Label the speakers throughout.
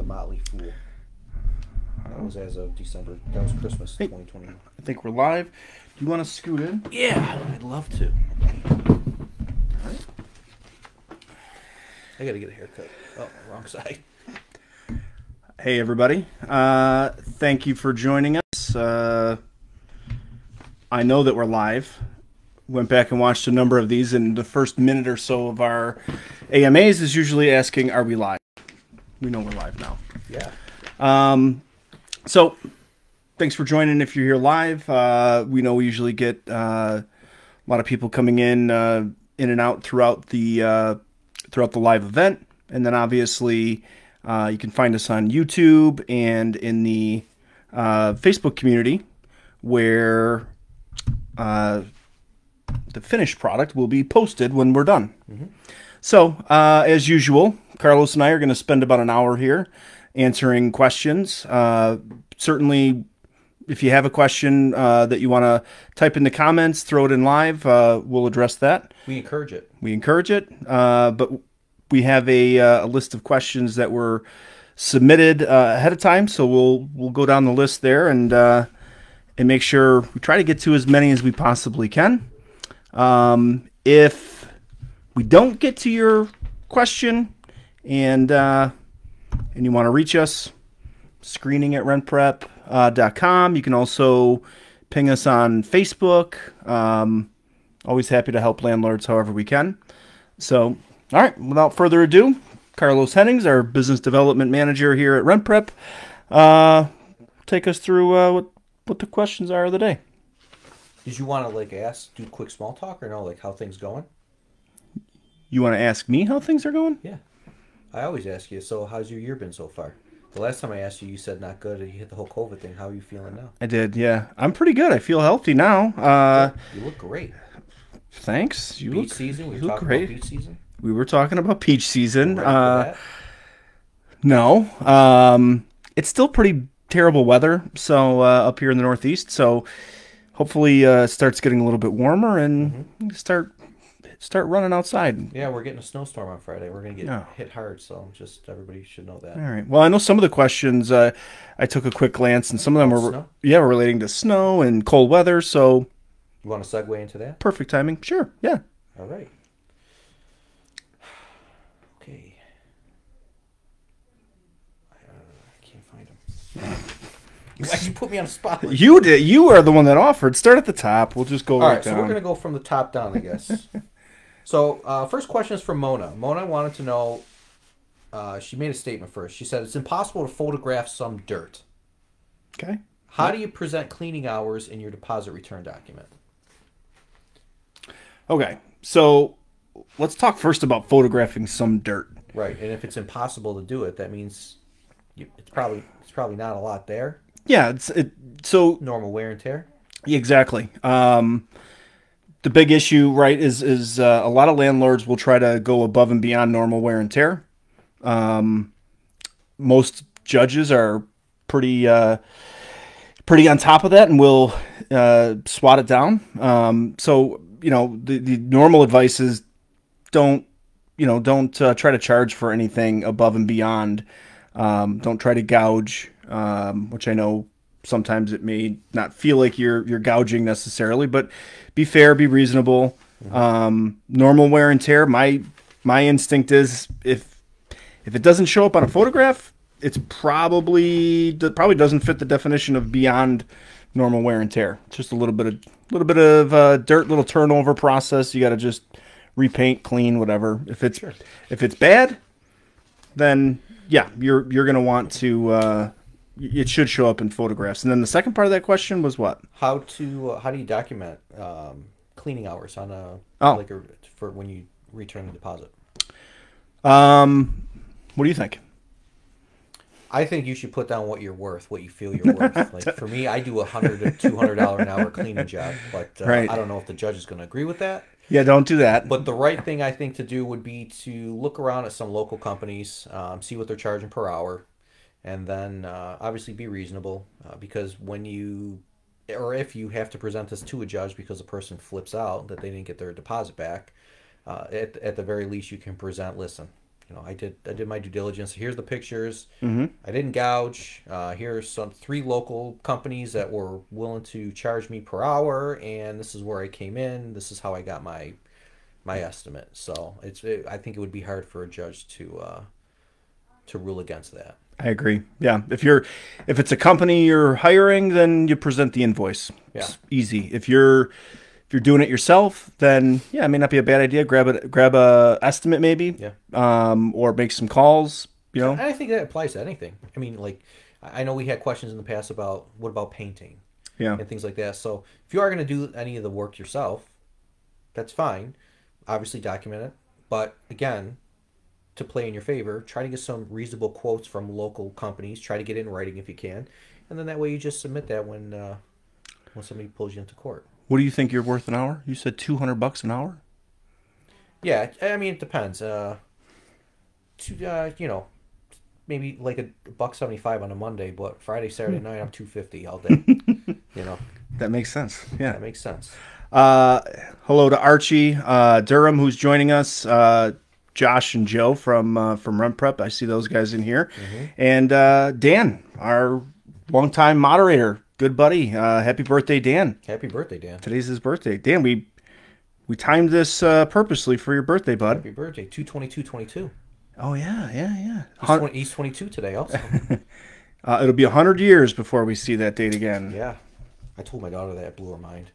Speaker 1: Motley Fool. That was as of December. That was Christmas 2020.
Speaker 2: I think we're live. Do you want to scoot in?
Speaker 1: Yeah, I'd love to.
Speaker 2: Right.
Speaker 1: I gotta get a haircut. Oh, wrong side.
Speaker 2: Hey, everybody. Thank you for joining us. I know that we're live. Went back and watched a number of these, and the first minute or so of our AMAs is usually asking, are we live? We know we're live now.
Speaker 1: Yeah.
Speaker 2: So, thanks for joining if you're here live. We know we usually get a lot of people coming in and out throughout the live event. And then, obviously, you can find us on YouTube and in the Facebook community where the finished product will be posted when we're done. Mm-hmm. So, as usual, Carlos and I are going to spend about an hour here answering questions. Certainly, if you have a question that you want to type in the comments, throw it in live. We'll address that.
Speaker 1: We encourage it.
Speaker 2: But we have a list of questions that were submitted ahead of time, so we'll go down the list there and make sure we try to get to as many as we possibly can. If we don't get to your question and you want to reach us, screening at RentPrep.com. You can also ping us on Facebook. Always happy to help landlords however we can. So, all right, without further ado, Carlos Hennings, our business development manager here at RentPrep, take us through what the questions are of the day.
Speaker 1: Did you want to do quick small talk or no, how things going?
Speaker 2: You want to ask me how things are going?
Speaker 1: Yeah. I always ask you, so how's your year been so far? The last time I asked you, you said not good. You hit the whole COVID thing. How are you feeling now?
Speaker 2: I did, yeah. I'm pretty good. I feel healthy now.
Speaker 1: You look great.
Speaker 2: Thanks.
Speaker 1: Beach season? We were talking about beach season?
Speaker 2: We were talking about peach season.
Speaker 1: No.
Speaker 2: It's still pretty terrible weather. So up here in the Northeast. So hopefully it starts getting a little bit warmer and start running outside.
Speaker 1: Yeah, we're getting a snowstorm on Friday. We're gonna get hit hard. So just everybody should know that.
Speaker 2: All right. Well, I know some of the questions. I took a quick glance, and some of them were relating to snow and cold weather. So
Speaker 1: you want to segue into that?
Speaker 2: Perfect timing. Sure. Yeah.
Speaker 1: All right. Okay. I can't find them. Why'd you put me on a spot?
Speaker 2: You did. You are the one that offered. Start at the top. We'll just go right down.
Speaker 1: So we're going to go from the top down, I guess. So first question is from Mona. Mona wanted to know, she made a statement first. She said, it's impossible to photograph some dirt.
Speaker 2: Okay.
Speaker 1: How do you present cleaning hours in your deposit return document?
Speaker 2: Okay. So let's talk first about photographing some dirt.
Speaker 1: Right. And if it's impossible to do it, that means it's probably not a lot there.
Speaker 2: Yeah, so
Speaker 1: normal wear and tear.
Speaker 2: Exactly. The big issue, right, is a lot of landlords will try to go above and beyond normal wear and tear. Most judges are pretty on top of that and will swat it down. So the normal advice is don't try to charge for anything above and beyond. Don't try to gouge. Which I know sometimes it may not feel like you're gouging necessarily, but be fair, be reasonable. Normal wear and tear. My instinct is if it doesn't show up on a photograph, it's probably doesn't fit the definition of beyond normal wear and tear. It's just a little bit of dirt, little turnover process. You got to just repaint, clean, whatever. If it's bad, then yeah, you're gonna want to. It should show up in photographs. And then the second part of that question was what?
Speaker 1: How do you document cleaning hours on for when you return the deposit?
Speaker 2: What do you think?
Speaker 1: I think you should put down what you're worth, what you feel you're worth. For me, I do $100 to $200 an hour cleaning job, but
Speaker 2: right.
Speaker 1: I don't know if the judge is going to agree with that.
Speaker 2: Yeah, don't do that.
Speaker 1: But the right thing I think to do would be to look around at some local companies, see what they're charging per hour. And then obviously be reasonable because if you have to present this to a judge because a person flips out that they didn't get their deposit back, at the very least you can present, listen, I did my due diligence. Here's the pictures.
Speaker 2: Mm-hmm.
Speaker 1: I didn't gouge. Here's some 3 local companies that were willing to charge me per hour, and this is where I came in. This is how I got my estimate. So I think it would be hard for a judge to rule against that.
Speaker 2: I agree. Yeah, if it's a company you're hiring, then you present the invoice.
Speaker 1: Yeah.
Speaker 2: It's easy. If you're doing it yourself, then yeah, it may not be a bad idea. Grab a estimate maybe.
Speaker 1: Yeah.
Speaker 2: Or make some calls.
Speaker 1: And I think that applies to anything. I mean, like, I know we had questions in the past about what about painting,
Speaker 2: Yeah.
Speaker 1: and things like that. So if you are going to do any of the work yourself, that's fine. Obviously, document it. But again, to play in your favor, try to get some reasonable quotes from local companies. Try to get it in writing if you can, and then that way you just submit that when somebody pulls you into court.
Speaker 2: What do you think you're worth an hour? You said $200 an hour.
Speaker 1: Yeah, I mean it depends. Maybe like $1.75 on a Monday, but Friday, Saturday night I'm $2.50 all day.
Speaker 2: That makes sense. Yeah,
Speaker 1: that makes sense.
Speaker 2: Hello to Archie Durham, who's joining us. Josh and Joe from RentPrep. I see those guys in here.
Speaker 1: Mm-hmm.
Speaker 2: And Dan, our longtime moderator, good buddy. Happy birthday, Dan.
Speaker 1: Happy birthday, Dan.
Speaker 2: Today's his birthday. Dan, we timed this purposely for your birthday, bud.
Speaker 1: Happy birthday. 2/22/22.
Speaker 2: Oh, yeah.
Speaker 1: He's 22 today also.
Speaker 2: It'll be 100 years before we see that date again.
Speaker 1: Yeah. I told my daughter that. It blew her mind.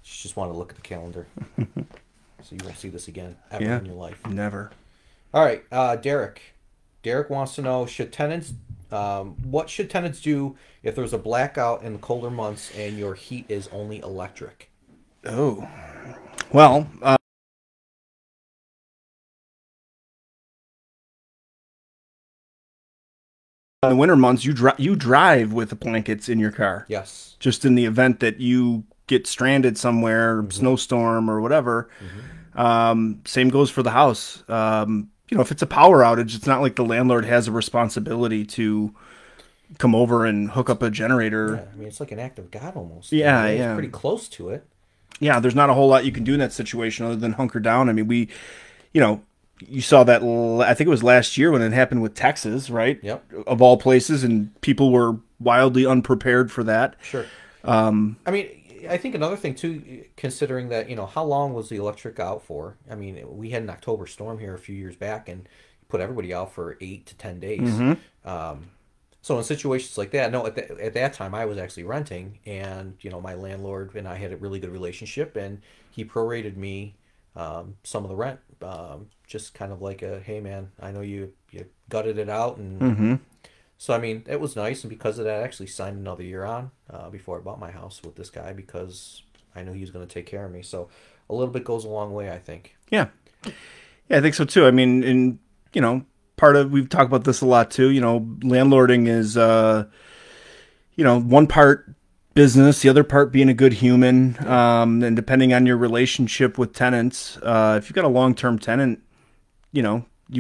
Speaker 1: She just wanted to look at the calendar. So you won't see this again ever in your life.
Speaker 2: Never.
Speaker 1: All right, Derek. Derek wants to know, what should tenants do if there's a blackout in the colder months and your heat is only electric?
Speaker 2: Oh. Well, in the winter months, you drive with the blankets in your car.
Speaker 1: Yes.
Speaker 2: Just in the event that you get stranded somewhere, snowstorm or whatever. Same goes for the house. If it's a power outage, it's not like the landlord has a responsibility to come over and hook up a generator.
Speaker 1: Yeah, I mean, it's like an act of God almost.
Speaker 2: Yeah,
Speaker 1: It's pretty close to it.
Speaker 2: Yeah, there's not a whole lot you can do in that situation other than hunker down. I mean, you saw that, I think it was last year when it happened with Texas, right?
Speaker 1: Yep.
Speaker 2: Of all places, and people were wildly unprepared for that.
Speaker 1: Sure. I mean, I think another thing too, considering that, how long was the electric out for? I mean, we had an October storm here a few years back and put everybody out for 8 to 10 days. So in situations like that, no, at that time I was actually renting, and my landlord and I had a really good relationship, and he prorated me some of the rent, just kind of like hey man, I know you gutted it out, and so I mean it was nice, and because of that I actually signed another year on before I bought my house with this guy, because I knew he was going to take care of me. So a little bit goes a long way, I think. Yeah,
Speaker 2: I think so too. I mean, we've talked about this a lot too. Landlording is one part business, the other part being a good human, and depending on your relationship with tenants, if you've got a long-term tenant, you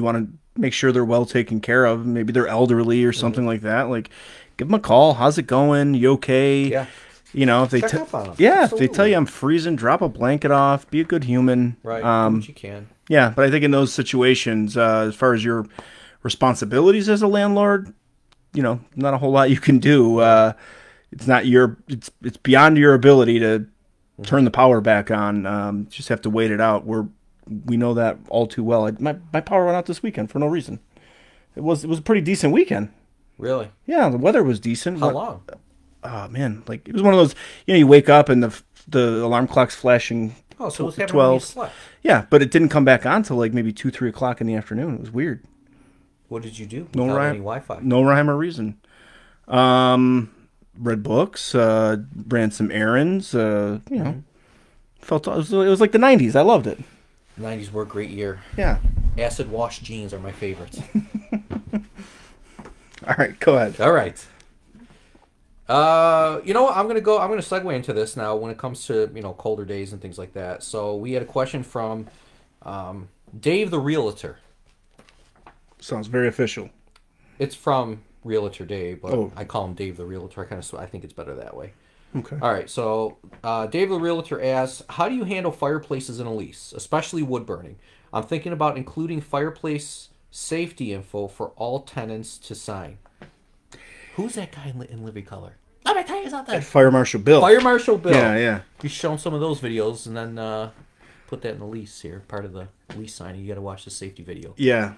Speaker 2: want to make sure they're well taken care of. Maybe they're elderly or something like that. Like, give them a call. How's it going? You okay?
Speaker 1: Yeah.
Speaker 2: If they
Speaker 1: check up on them.
Speaker 2: If they tell you I'm freezing, drop a blanket off. Be a good human.
Speaker 1: Right. Do what you can.
Speaker 2: Yeah, but I think in those situations, as far as your responsibilities as a landlord, not a whole lot you can do. It's not it's beyond your ability to turn the power back on. Just have to wait it out. We know that all too well. My power went out this weekend for no reason. It was a pretty decent weekend.
Speaker 1: Really?
Speaker 2: Yeah, the weather was decent.
Speaker 1: How long?
Speaker 2: Oh man, like it was one of those. You wake up and the alarm clock's flashing.
Speaker 1: Oh, so it was happening
Speaker 2: 12.
Speaker 1: when you slept.
Speaker 2: Yeah, but it didn't come back on till like maybe 2-3 o'clock in the afternoon. It was weird.
Speaker 1: What did you do?
Speaker 2: No
Speaker 1: without
Speaker 2: rhyme.
Speaker 1: any Wi-Fi.
Speaker 2: No rhyme or reason. Read books. Ran some errands. Felt it was like the 90s. I loved it.
Speaker 1: The 90s were a great year.
Speaker 2: Yeah.
Speaker 1: Acid wash jeans are my favorites.
Speaker 2: All right, go ahead.
Speaker 1: All right. I'm gonna segue into this now when it comes to colder days and things like that. So we had a question from Dave the Realtor.
Speaker 2: Sounds very official.
Speaker 1: It's from Realtor Dave, but
Speaker 2: Oh.
Speaker 1: I call him Dave the Realtor. I think it's better that way.
Speaker 2: Okay.
Speaker 1: All right. So Dave the Realtor asks, how do you handle fireplaces in a lease, especially wood burning? I'm thinking about including fireplace safety info for all tenants to sign. Who's that guy in living color? Let me tell you something.
Speaker 2: Fire Marshal Bill.
Speaker 1: Fire Marshal Bill.
Speaker 2: Yeah, yeah.
Speaker 1: He's shown some of those videos, and then put that in the lease here. Part of the lease signing. You got to watch the safety video.
Speaker 2: Yeah.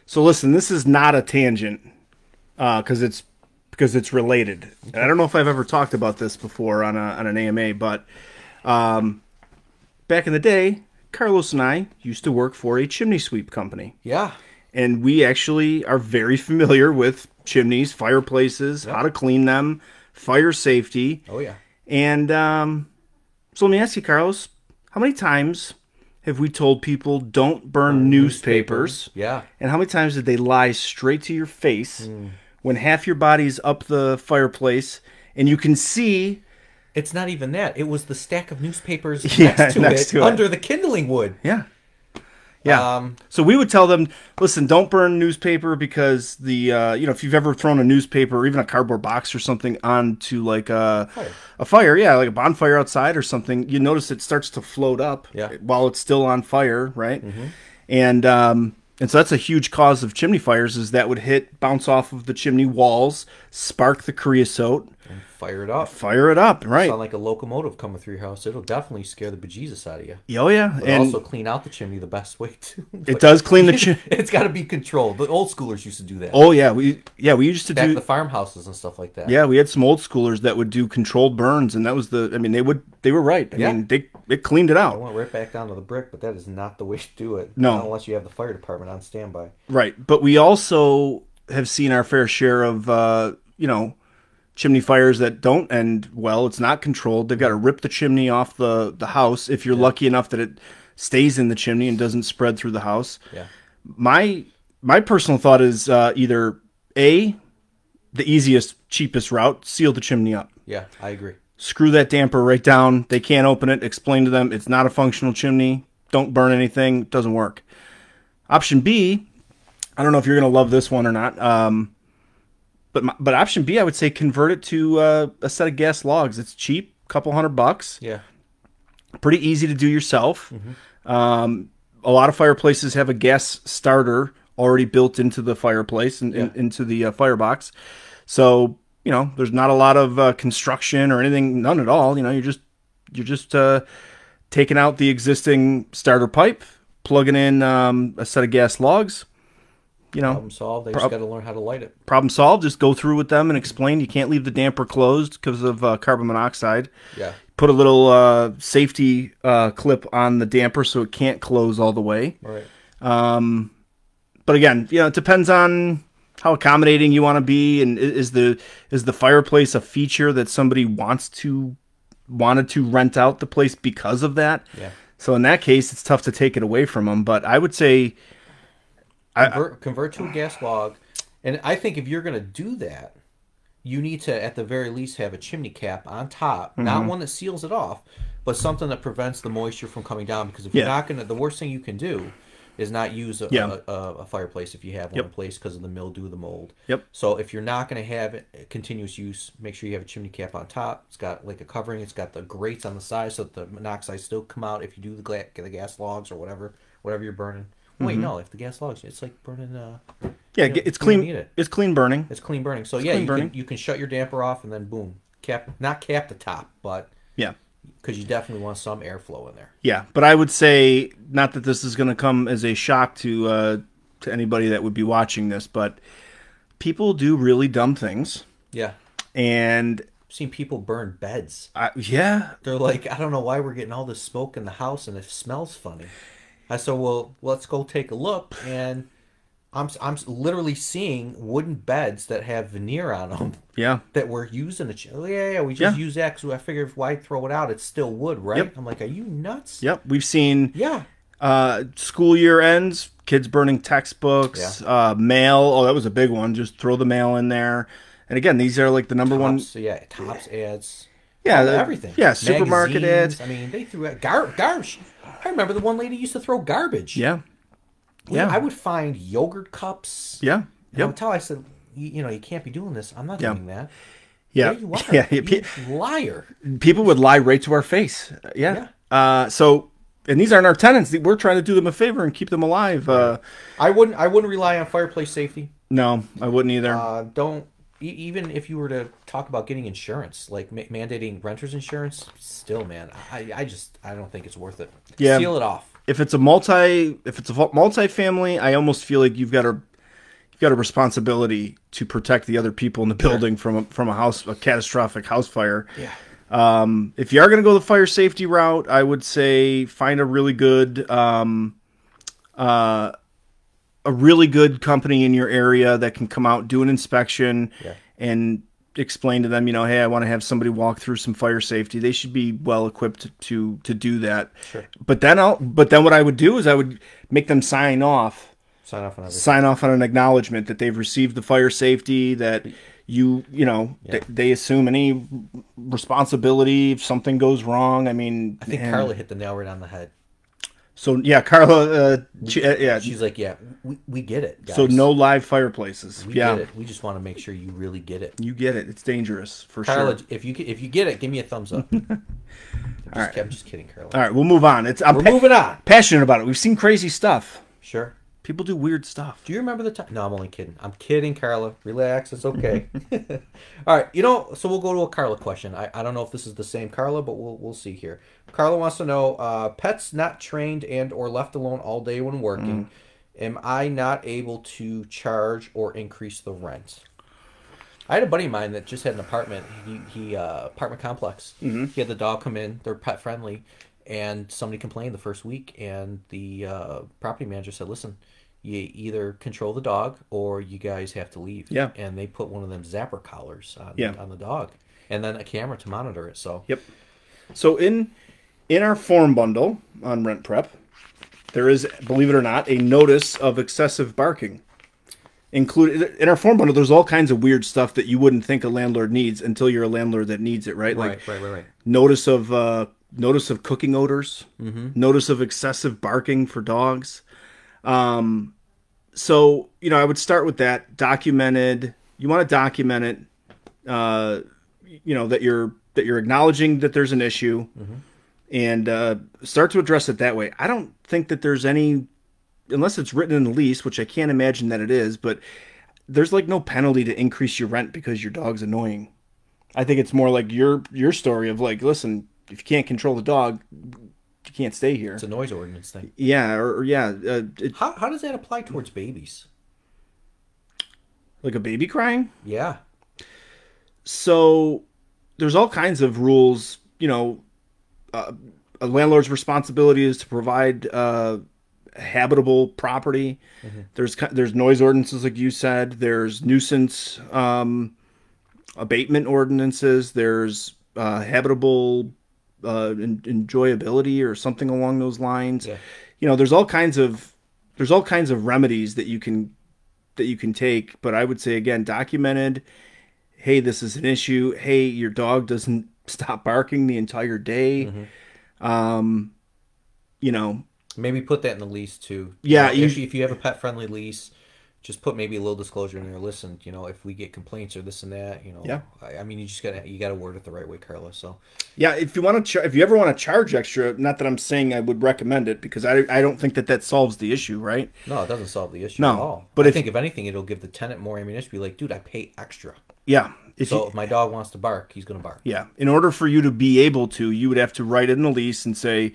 Speaker 2: So listen, this is not a tangent because it's related. Okay. I don't know if I've ever talked about this before on an AMA, but back in the day, Carlos and I used to work for a chimney sweep company.
Speaker 1: Yeah.
Speaker 2: And we actually are very familiar with chimneys, fireplaces, how to clean them, fire safety.
Speaker 1: Oh, yeah.
Speaker 2: And so let me ask you, Carlos, how many times have we told people don't burn newspapers?
Speaker 1: Yeah.
Speaker 2: And how many times did they lie straight to your face when half your body's up the fireplace and you can see...
Speaker 1: It's not even that. It was the stack of newspapers next to it under the kindling wood.
Speaker 2: Yeah. Yeah. So we would tell them, listen, don't burn newspaper because the if you've ever thrown a newspaper or even a cardboard box or something onto like a fire, like a bonfire outside or something, you notice it starts to float up while it's still on fire, right? Mm-hmm. And so that's a huge cause of chimney fires is that would bounce off of the chimney walls, spark the creosote.
Speaker 1: And fire it up.
Speaker 2: Fire it up, right.
Speaker 1: Sound like a locomotive coming through your house. It'll definitely scare the bejesus out of you.
Speaker 2: Oh, yeah.
Speaker 1: But and also clean out the chimney the best way, too.
Speaker 2: It does clean the chimney.
Speaker 1: It's got to be controlled. The old schoolers used to do that.
Speaker 2: Oh, yeah. We used to do...
Speaker 1: the farmhouses and stuff like that.
Speaker 2: Yeah, we had some old schoolers that would do controlled burns, and that was they were right. I mean, it cleaned it out.
Speaker 1: I went right back down to the brick, but that is not the way to do it.
Speaker 2: No.
Speaker 1: Not unless you have the fire department on standby.
Speaker 2: Right. But we also have seen our fair share of, chimney fires that don't end well. It's not controlled. They've got to rip the chimney off the house if you're lucky enough that it stays in the chimney and doesn't spread through the house.
Speaker 1: Yeah.
Speaker 2: My personal thought is either A, the easiest, cheapest route, seal the chimney up.
Speaker 1: Yeah, I agree.
Speaker 2: Screw that damper right down. They can't open it. Explain to them it's not a functional chimney. Don't burn anything. It doesn't work. Option B, I don't know if you're going to love this one or not. But option B, I would say convert it to a set of gas logs. It's cheap, couple $100.
Speaker 1: Yeah.
Speaker 2: Pretty easy to do yourself.
Speaker 1: Mm-hmm.
Speaker 2: A lot of fireplaces have a gas starter already built into the fireplace and into the firebox. So, there's not a lot of construction or anything, none at all. You're just taking out the existing starter pipe, plugging in a set of gas logs.
Speaker 1: Problem solved. They just got to learn how to light it.
Speaker 2: Problem solved. Just go through with them and explain. You can't leave the damper closed because of carbon monoxide.
Speaker 1: Yeah.
Speaker 2: Put a little safety clip on the damper so it can't close all the way.
Speaker 1: Right.
Speaker 2: But again, it depends on how accommodating you want to be, and is the fireplace a feature that somebody wanted to rent out the place because of that?
Speaker 1: Yeah.
Speaker 2: So in that case, it's tough to take it away from them. But I would say.
Speaker 1: Convert to a gas log, and I think if you're going to do that, you need to at the very least have a chimney cap on top, not one that seals it off, but something that prevents the moisture from coming down. Because if you're not going to, the worst thing you can do is not use a fireplace if you have one in place because of the mildew, the mold.
Speaker 2: Yep.
Speaker 1: So if you're not going to have continuous use, make sure you have a chimney cap on top. It's got like a covering. It's got the grates on the side so that the monoxide still come out if you do the gas logs or whatever you're burning. Wait, no. If the gas logs, it's like burning.
Speaker 2: It's clean. It's clean burning.
Speaker 1: It's clean burning. So you can shut your damper off and then boom, not cap the top, but because you definitely want some airflow in there.
Speaker 2: Yeah, but I would say not that this is going to come as a shock to anybody that would be watching this, but people do really dumb things.
Speaker 1: Yeah,
Speaker 2: and
Speaker 1: I've seen people burn beds.
Speaker 2: They're
Speaker 1: like, I don't know why we're getting all this smoke in the house and it smells funny. I said, well, let's go take a look, and I'm literally seeing wooden beds that have veneer on them.
Speaker 2: Yeah.
Speaker 1: That we're using. We just use that because I figured why throw it out? It's still wood, right?
Speaker 2: Yep.
Speaker 1: I'm like, are you nuts?
Speaker 2: Yep. We've seen school year ends, kids burning textbooks, mail. Oh, that was a big one. Just throw the mail in there. And again, these are like the number one.
Speaker 1: Yeah, Tops ads.
Speaker 2: Yeah,
Speaker 1: everything.
Speaker 2: Yeah, supermarket ads.
Speaker 1: I mean, they threw out garbage. I remember the one lady used to throw garbage.
Speaker 2: Yeah.
Speaker 1: I would find yogurt cups.
Speaker 2: Yeah.
Speaker 1: Yep. Until I said, you can't be doing this. I'm not doing that.
Speaker 2: Yeah.
Speaker 1: There you are. You liar.
Speaker 2: People would lie right to our face. Yeah. So and these aren't our tenants. We're trying to do them a favor and keep them alive.
Speaker 1: I wouldn't rely on fireplace safety.
Speaker 2: No, I wouldn't either.
Speaker 1: Don't even if you were to talk about getting insurance, like mandating renters insurance. Still, man, I don't think it's worth it.
Speaker 2: Yeah.
Speaker 1: Seal it off.
Speaker 2: If it's a multi-family, I almost feel like you've got a responsibility to protect the other people in the building from a catastrophic house fire.
Speaker 1: Yeah.
Speaker 2: If you are going to go the fire safety route, I would say find a really good company in your area that can come out, do an inspection, and explain to them, hey, I want to have somebody walk through some fire safety. They should be well equipped to do that.
Speaker 1: Sure.
Speaker 2: But then what I would do is I would make them sign off on everything. Sign off on an acknowledgement that they've received the fire safety, that they assume any responsibility if something goes wrong. I mean,
Speaker 1: I think Carla hit the nail right on the head.
Speaker 2: So yeah, Carla,
Speaker 1: she's like, we get it, guys.
Speaker 2: So no live fireplaces.
Speaker 1: We get it. We just want to make sure you really get it.
Speaker 2: You get it. It's dangerous for
Speaker 1: Carla,
Speaker 2: sure.
Speaker 1: if you get it, give me a thumbs up. I'm just kidding, Carla.
Speaker 2: All right, we'll move on. We're
Speaker 1: moving on.
Speaker 2: Passionate about it. We've seen crazy stuff.
Speaker 1: Sure.
Speaker 2: People do weird stuff.
Speaker 1: Do you remember the time? No, I'm only kidding. I'm kidding, Carla. Relax. It's okay. All right. So we'll go to a Carla question. I don't know if this is the same Carla, but we'll see here. Carla wants to know, pets not trained and or left alone all day when working. Am I not able to charge or increase the rent? I had a buddy of mine that just had an apartment. He apartment complex. He had the dog come in. They're pet friendly. And somebody complained the first week, and the property manager said, listen, you either control the dog or you guys have to leave.
Speaker 2: Yeah.
Speaker 1: And they put one of them zapper collars on the dog. And then a camera to monitor it. So
Speaker 2: Yep. So in our form bundle on RentPrep, there is, believe it or not, a notice of excessive barking. Included in our form bundle, there's all kinds of weird stuff that you wouldn't think a landlord needs until you're a landlord that needs it, right?
Speaker 1: Right.
Speaker 2: Notice of cooking odors, notice of excessive barking for dogs. So, I would start with that documented. You want to document it, that you're acknowledging that there's an issue and, start to address it that way. I don't think that there's any, unless it's written in the lease, which I can't imagine that it is, but there's like no penalty to increase your rent because your dog's annoying. I think it's more like your story of like, listen, if you can't control the dog, you can't stay here.
Speaker 1: It's a noise ordinance thing.
Speaker 2: Yeah,
Speaker 1: how does that apply towards babies?
Speaker 2: Like a baby crying?
Speaker 1: Yeah.
Speaker 2: So there's all kinds of rules. A landlord's responsibility is to provide habitable property. There's noise ordinances, like you said. There's nuisance abatement ordinances. There's habitable enjoyability or something along those lines. There's all kinds of remedies that you can take, but I would say, again, documented. Hey, this is an issue. Hey, your dog doesn't stop barking the entire day.
Speaker 1: Maybe put that in the lease too.
Speaker 2: Yeah,
Speaker 1: if you have a pet friendly lease, just put maybe a little disclosure in there. Listen, if we get complaints or this and that,
Speaker 2: Yeah.
Speaker 1: I mean, you gotta word it the right way, Carla. So
Speaker 2: yeah, if you ever want to charge extra, not that I'm saying I would recommend it, because I don't think that solves the issue, right?
Speaker 1: No, it doesn't solve the issue
Speaker 2: at
Speaker 1: all.
Speaker 2: But
Speaker 1: I think if anything, it'll give the tenant more ammunition. Be like, dude, I pay extra.
Speaker 2: Yeah.
Speaker 1: If my dog wants to bark, he's gonna bark.
Speaker 2: Yeah. In order for you to be able to, you would have to write it in the lease and say,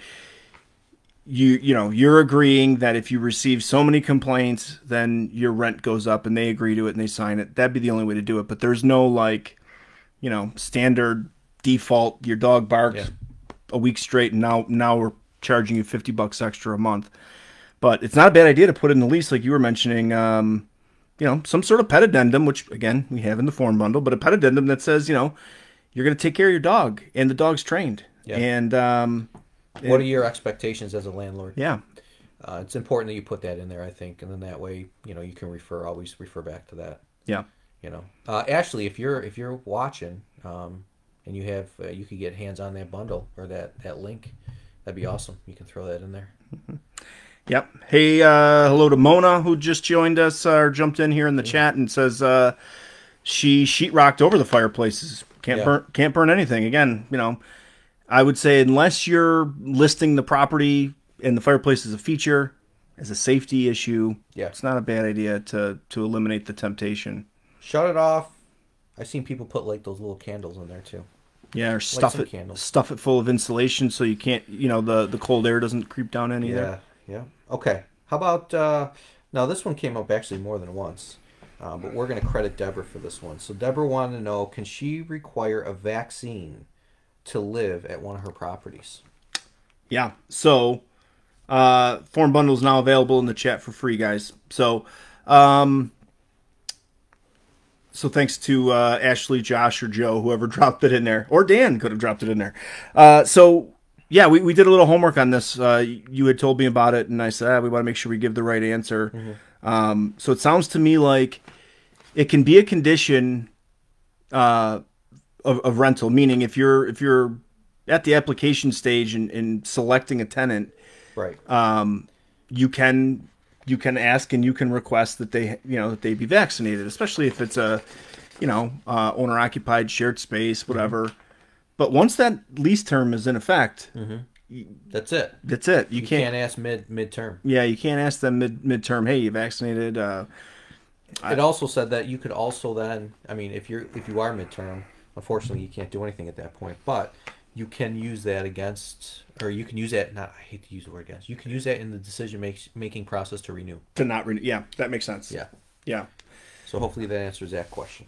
Speaker 2: you're agreeing that if you receive so many complaints, then your rent goes up, and they agree to it and they sign it. That'd be the only way to do it. But there's no standard default. Your dog barked a week straight, and now we're charging you $50 extra a month. But it's not a bad idea to put in the lease, like you were mentioning, some sort of pet addendum, which again we have in the form bundle, but a pet addendum that says, you're going to take care of your dog and the dog's trained.
Speaker 1: Yeah.
Speaker 2: And
Speaker 1: what are your expectations as a landlord?
Speaker 2: Yeah.
Speaker 1: It's important that you put that in there, I think, and then that way, you can always refer back to that.
Speaker 2: Yeah.
Speaker 1: Ashley, if you're watching, and you could get hands on that bundle or that link, that'd be awesome. You can throw that in there.
Speaker 2: Yep. Hey, hello to Mona, who just joined us or jumped in here in the chat and says she sheetrocked over the fireplaces. Can't burn anything. Again, I would say unless you're listing the property and the fireplace as a feature, as a safety issue,
Speaker 1: Yeah.
Speaker 2: it's not a bad idea to eliminate the temptation.
Speaker 1: Shut it off. I've seen people put like those little candles in there too.
Speaker 2: Yeah, or
Speaker 1: Like some candles.
Speaker 2: stuff it full of insulation so you can't, the cold air doesn't creep down in either.
Speaker 1: Yeah. Okay. How about now? This one came up actually more than once, but we're going to credit Deborah for this one. So Deborah wanted to know: can she require a vaccine to live at one of her properties?
Speaker 2: Yeah. So, form bundle is now available in the chat for free, guys. So thanks to Ashley, Josh, or Joe, whoever dropped it in there, or Dan could have dropped it in there. Yeah, we did a little homework on this. You had told me about it, and I said we want to make sure we give the right answer.
Speaker 1: Mm-hmm.
Speaker 2: So it sounds to me like it can be a condition of rental, meaning if you're at the application stage and selecting a tenant,
Speaker 1: Right.
Speaker 2: you can ask and you can request that they be vaccinated, especially if it's a owner occupied shared space, whatever. Mm-hmm. But once that lease term is in effect,
Speaker 1: that's it.
Speaker 2: That's it. You
Speaker 1: can't ask midterm.
Speaker 2: Yeah, you can't ask them midterm. Hey, you vaccinated?
Speaker 1: It also said that you could also then, I mean, if you are midterm, unfortunately you can't do anything at that point, but you can use that against, or you can use that. I hate to use the word against. You can use that in the decision making process to renew.
Speaker 2: To not renew. Yeah, that makes sense. Yeah.
Speaker 1: So hopefully that answers that question.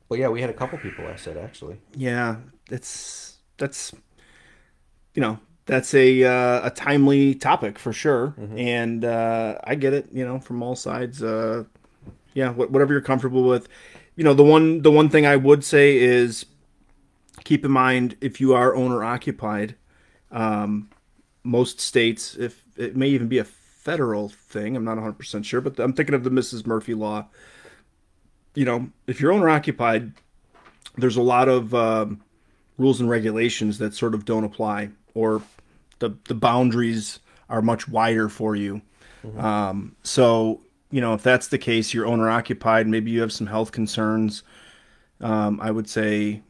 Speaker 1: But yeah, we had a couple people ask that actually.
Speaker 2: Yeah, that's a timely topic for sure, and I get it. From all sides. Whatever you're comfortable with. The one thing I would say is keep in mind if you are owner occupied. Most states, if it may even be a federal thing, I'm not 100% sure, but I'm thinking of the Mrs. Murphy law. If you're owner occupied, there's a lot of rules and regulations that sort of don't apply, or the boundaries are much wider for you. So, if that's the case, you're owner occupied, maybe you have some health concerns. I would say,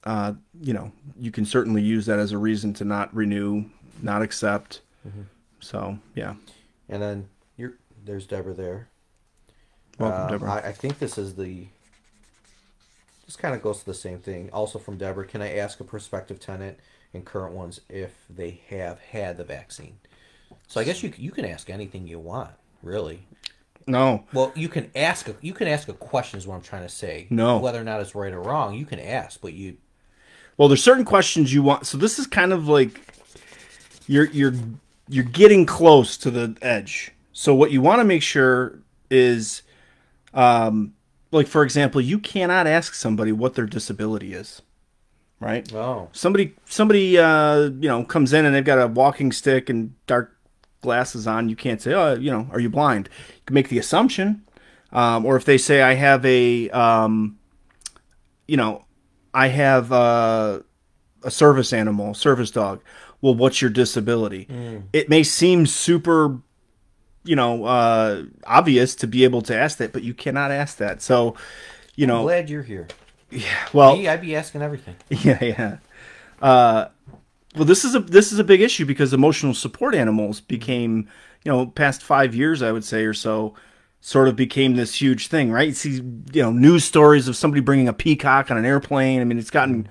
Speaker 2: you can certainly use that as a reason to not renew, not accept. So, yeah.
Speaker 1: And then there's Deborah there.
Speaker 2: Welcome, Deborah.
Speaker 1: I think this kind of goes to the same thing. Also from Deborah, can I ask a prospective tenant and current ones if they have had the vaccine? So I guess you can ask anything you want, really.
Speaker 2: No.
Speaker 1: Well, you can ask a question is what I'm trying to say.
Speaker 2: No.
Speaker 1: Whether or not it's right or wrong, you can ask, but
Speaker 2: Well, there's certain questions you want. So this is kind of like you're getting close to the edge. So what you want to make sure is like, for example, you cannot ask somebody what their disability is, right?
Speaker 1: Oh.
Speaker 2: Somebody comes in and they've got a walking stick and dark glasses on. You can't say, are you blind? You can make the assumption. Or if they say, I have a service animal, service dog. Well, what's your disability? It may seem super obvious to be able to ask that, but you cannot ask that. So,
Speaker 1: I'm glad you're here.
Speaker 2: Yeah. Well,
Speaker 1: I'd be asking everything.
Speaker 2: Yeah. Well, this is a big issue because emotional support animals became, past 5 years, I would say, or so, sort of became this huge thing, right? You see, news stories of somebody bringing a peacock on an airplane. I mean, it's gotten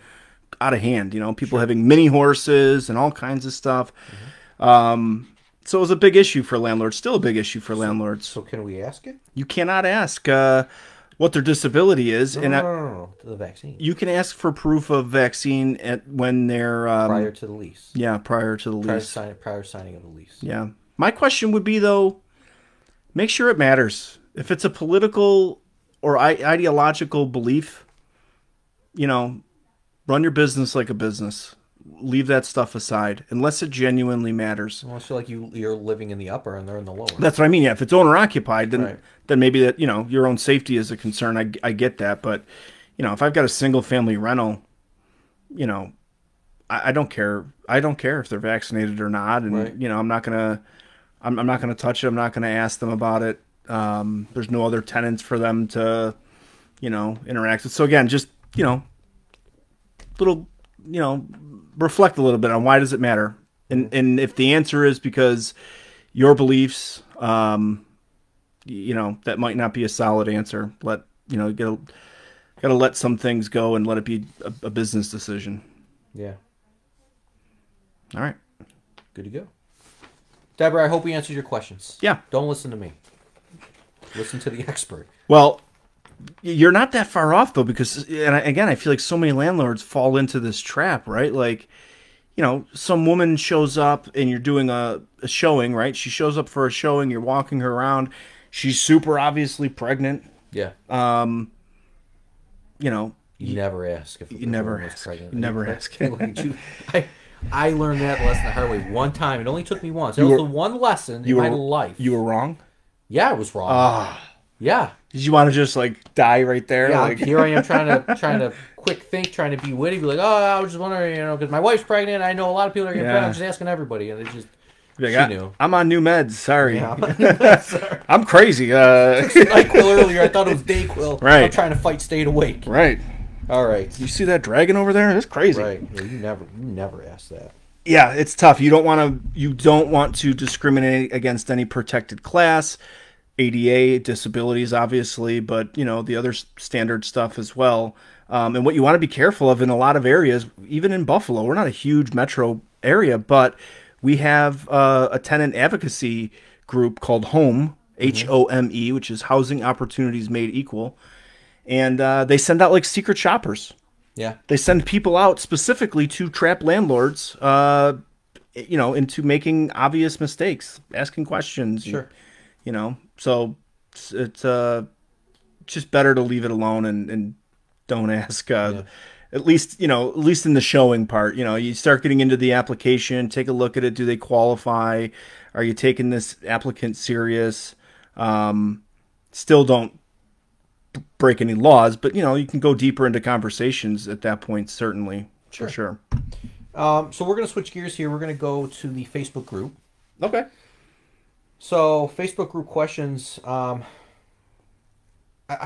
Speaker 2: out of hand, people having mini horses and all kinds of stuff. So it was a big issue for landlords, still a big issue for landlords.
Speaker 1: So can we ask it?
Speaker 2: You cannot ask what their disability is.
Speaker 1: No, the vaccine.
Speaker 2: You can ask for proof of vaccine when they're...
Speaker 1: prior to the lease.
Speaker 2: Yeah, prior to the lease.
Speaker 1: Prior signing of the lease.
Speaker 2: Yeah. My question would be, though, make sure it matters. If it's a political or ideological belief, run your business like a business. Leave that stuff aside, unless it genuinely matters.
Speaker 1: Well, I feel like you're living in the upper and they're in the lower.
Speaker 2: That's what I mean. Yeah, if it's owner occupied, then
Speaker 1: right.
Speaker 2: then maybe that your own safety is a concern. I get that, but if I've got a single family rental, I don't care. I don't care if they're vaccinated or not, and
Speaker 1: right.
Speaker 2: I'm not gonna touch it. I'm not gonna ask them about it. There's no other tenants for them to interact with. So again, just little reflect a little bit on why does it matter, and if the answer is because your beliefs, that might not be a solid answer. Gotta let some things go and let it be a business decision.
Speaker 1: Yeah.
Speaker 2: All right.
Speaker 1: Good to go. Deborah, I hope we answered your questions.
Speaker 2: Yeah.
Speaker 1: Don't listen to me. Listen to the expert.
Speaker 2: Well, you're not that far off, though, because, and again, I feel like so many landlords fall into this trap, right? Like, some woman shows up and you're doing a showing, right? She shows up for a showing. You're walking her around. She's super obviously pregnant.
Speaker 1: Yeah.
Speaker 2: You
Speaker 1: never ask if
Speaker 2: you never
Speaker 1: is
Speaker 2: ask.
Speaker 1: pregnant.
Speaker 2: You never ask.
Speaker 1: I learned that lesson the hard way one time. It only took me once. It was the one lesson in my life.
Speaker 2: You were wrong?
Speaker 1: Yeah, I was wrong. Yeah.
Speaker 2: Did you want to just die right there?
Speaker 1: Yeah, here I am trying to quick think, trying to be witty, be like, I was just wondering, because my wife's pregnant. I know a lot of people are getting pregnant. I'm just asking everybody, and they just she knew.
Speaker 2: I'm on new meds. Sorry,
Speaker 1: yeah, I'm on new meds, sorry.
Speaker 2: I'm crazy.
Speaker 1: NyQuil earlier. I thought it was Dayquil.
Speaker 2: Right.
Speaker 1: I'm trying to fight staying awake.
Speaker 2: Right.
Speaker 1: All right.
Speaker 2: You see that dragon over there? That's crazy.
Speaker 1: Right. Yeah, you never ask that.
Speaker 2: Yeah, it's tough. You don't want to discriminate against any protected class. ADA, disabilities, obviously, but the other standard stuff as well. And what you want to be careful of in a lot of areas, even in Buffalo, we're not a huge metro area, but we have a tenant advocacy group called HOME, HOME, which is Housing Opportunities Made Equal, and they send out secret shoppers.
Speaker 1: Yeah,
Speaker 2: they send people out specifically to trap landlords, into making obvious mistakes, asking questions.
Speaker 1: Sure.
Speaker 2: So it's just better to leave it alone and don't ask. At least in the showing part, you start getting into the application, take a look at it. Do they qualify? Are you taking this applicant serious? Still don't break any laws, but you can go deeper into conversations at that point, certainly.
Speaker 1: Sure.
Speaker 2: For sure.
Speaker 1: So we're going to switch gears here. We're going to go to the Facebook group.
Speaker 2: Okay.
Speaker 1: So, Facebook group questions. I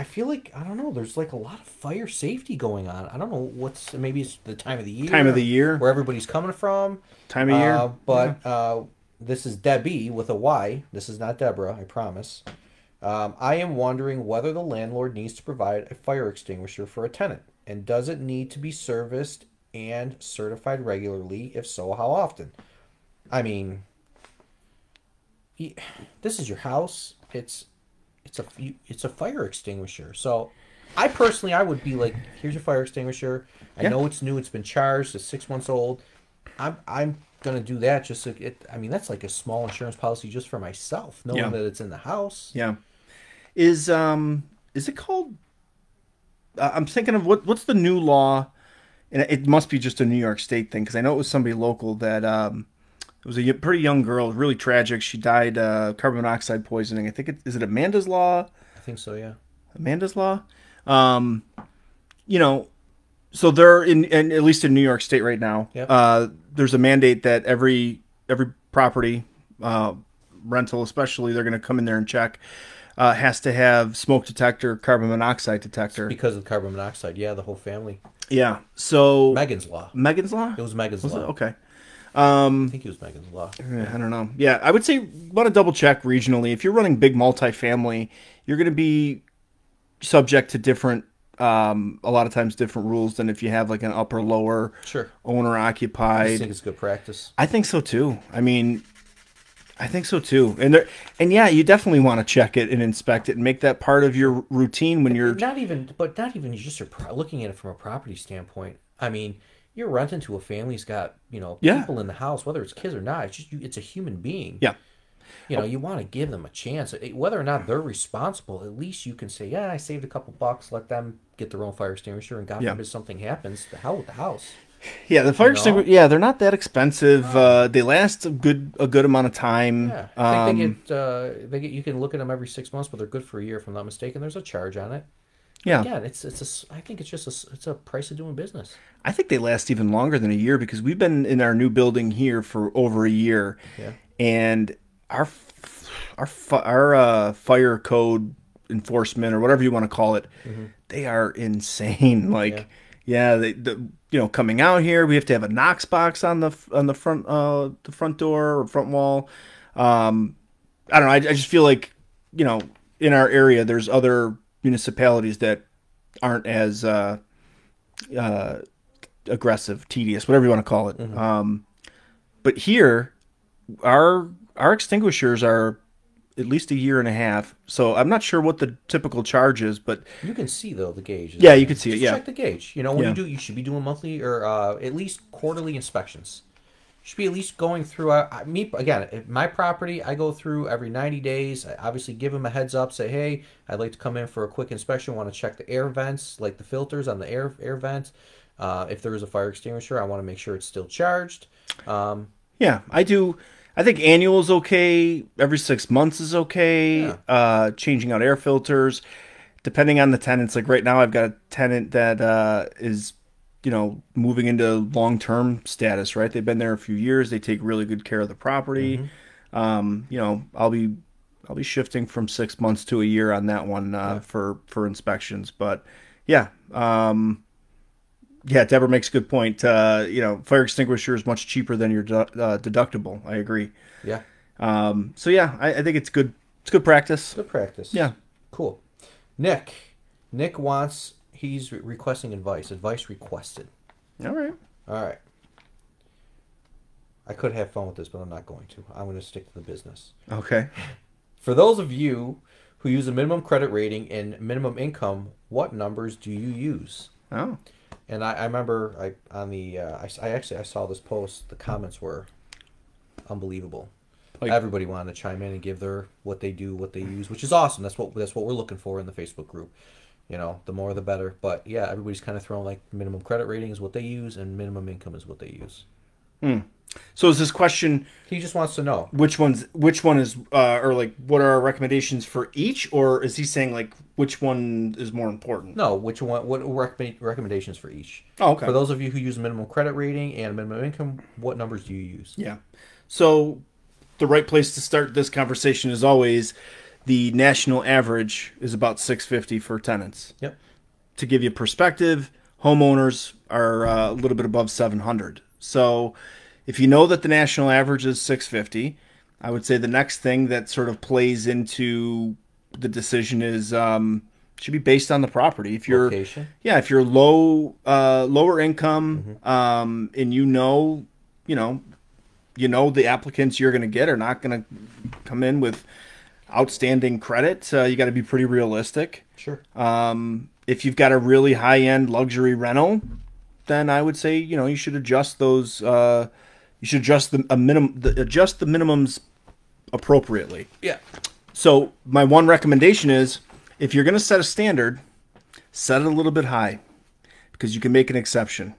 Speaker 1: feel like, I don't know, there's a lot of fire safety going on. I don't know maybe it's the time of the year.
Speaker 2: Time of the year.
Speaker 1: Where everybody's coming from.
Speaker 2: Time of year.
Speaker 1: But this is Debbie with a Y. This is not Deborah, I promise. I am wondering whether the landlord needs to provide a fire extinguisher for a tenant. And does it need to be serviced and certified regularly? If so, how often? I mean, this is your house. It's a fire extinguisher. So, I personally would be like, here's your fire extinguisher. I know it's new. It's been charged. It's 6 months old. I'm gonna do that. Just that's like a small insurance policy just for myself, knowing that it's in the house.
Speaker 2: Yeah. Is it called? I'm thinking of what's the new law, and it must be just a New York State thing because I know it was somebody local that it was a pretty young girl, really tragic. She died carbon monoxide poisoning. I think is it Amanda's Law?
Speaker 1: I think so, yeah.
Speaker 2: Amanda's Law. So they're in at least in New York State right now.
Speaker 1: Yep.
Speaker 2: There's a mandate that every property rental, especially, they're going to come in there and check. Has to have smoke detector, carbon monoxide detector.
Speaker 1: It's because of carbon monoxide, yeah, the whole family.
Speaker 2: Yeah. So
Speaker 1: Megan's Law.
Speaker 2: Megan's Law?
Speaker 1: It was Megan's Law.
Speaker 2: Okay.
Speaker 1: I think it was Megan's Law.
Speaker 2: I don't know. Yeah, I would say want to double check regionally. If you're running big multifamily, you're going to be subject to different, a lot of times different rules than if you have an upper lower owner occupied.
Speaker 1: I think it's good practice.
Speaker 2: I think so too. I think so too. And yeah, you definitely want to check it and inspect it and make that part of your routine when you're
Speaker 1: not even just looking at it from a property standpoint. I mean, you're renting to a family who's got, people in the house, whether it's kids or not. It's just it's a human being.
Speaker 2: Yeah.
Speaker 1: You want to give them a chance. Whether or not they're responsible, at least you can say, yeah, I saved a couple bucks, let them get their own fire extinguisher, and God forbid something happens, the hell with the house.
Speaker 2: Yeah, the fire extinguisher, they're not that expensive. They last a good amount of time.
Speaker 1: Yeah. I think they get you can look at them every 6 months, but they're good for a year if I'm not mistaken. There's a charge on it.
Speaker 2: Yeah.
Speaker 1: Again, I think it's a price of doing business.
Speaker 2: I think they last even longer than a year because we've been in our new building here for over a year.
Speaker 1: Yeah.
Speaker 2: And our fire code enforcement or whatever you want to call it, they are insane. Yeah, coming out here, we have to have a Knox box on the front door or front wall. I don't know. I just feel like, in our area, there's other municipalities that aren't as uh, aggressive, tedious, whatever you want to call it. But here, our extinguishers are at least a year and a half. So I'm not sure what the typical charge is, but
Speaker 1: You can see though the gauge.
Speaker 2: yeah, you can see it.
Speaker 1: Just
Speaker 2: Yeah,
Speaker 1: check the gauge. When
Speaker 2: yeah.
Speaker 1: you should be doing monthly or at least quarterly inspections. You should be at least going through. Me again, if my property, I go through every 90 days. I obviously give them a heads up. Say, hey, I'd like to come in for a quick inspection. Want to check the air vents, like the filters on the air vents. If there is a fire extinguisher, I want to make sure it's still charged.
Speaker 2: Yeah, I do. I think annual is okay. Every 6 months is okay.
Speaker 1: Yeah.
Speaker 2: Changing out air filters, depending on the tenants. Like right now, I've got a tenant that is, moving into long-term status. Right, they've been there a few years. They take really good care of the property. I'll be shifting from 6 months to a year on that one for inspections. But yeah. Yeah, Deborah makes a good point. Fire extinguisher is much cheaper than your deductible. I agree.
Speaker 1: Yeah.
Speaker 2: So yeah, I think it's good. It's good practice.
Speaker 1: Good practice.
Speaker 2: Yeah.
Speaker 1: Cool. Nick wants. He's requesting advice. Advice requested.
Speaker 2: All right.
Speaker 1: All right. I could have fun with this, but I'm not going to. I'm going to stick to the business.
Speaker 2: Okay.
Speaker 1: For those of you who use a minimum credit rating and minimum income, what numbers do you use?
Speaker 2: Oh.
Speaker 1: And I remember I saw this post. The comments were unbelievable. Everybody wanted to chime in and give their what they do, what they use, which is awesome. That's what we're looking for in the Facebook group. The more the better. But yeah, everybody's kind of throwing like minimum credit rating is what they use and minimum income is what they use.
Speaker 2: So is this question?
Speaker 1: He just wants to know
Speaker 2: Which one is or like what are our recommendations for each, or is he saying like which one is more important?
Speaker 1: no which one what recommendations for each.
Speaker 2: Oh, okay.
Speaker 1: For those of you who use minimum credit rating and minimum income, what numbers do you use?
Speaker 2: Yeah. So the right place to start this conversation is always the national average is about 650 for tenants.
Speaker 1: Yep.
Speaker 2: To give you perspective, homeowners are a little bit above 700. So if you know that the national average is 650, I would say the next thing that sort of plays into the decision is should be based on the property. If you're
Speaker 1: Location.
Speaker 2: Yeah, if you're lower income, and the applicants you're going to get are not going to come in with outstanding credit. You got to be pretty realistic.
Speaker 1: Sure.
Speaker 2: If you've got a really high end luxury rental, then I would say you should adjust those. You should adjust the minimums appropriately.
Speaker 1: Yeah.
Speaker 2: So my one recommendation is if you're going to set a standard, set it a little bit high because you can make an exception,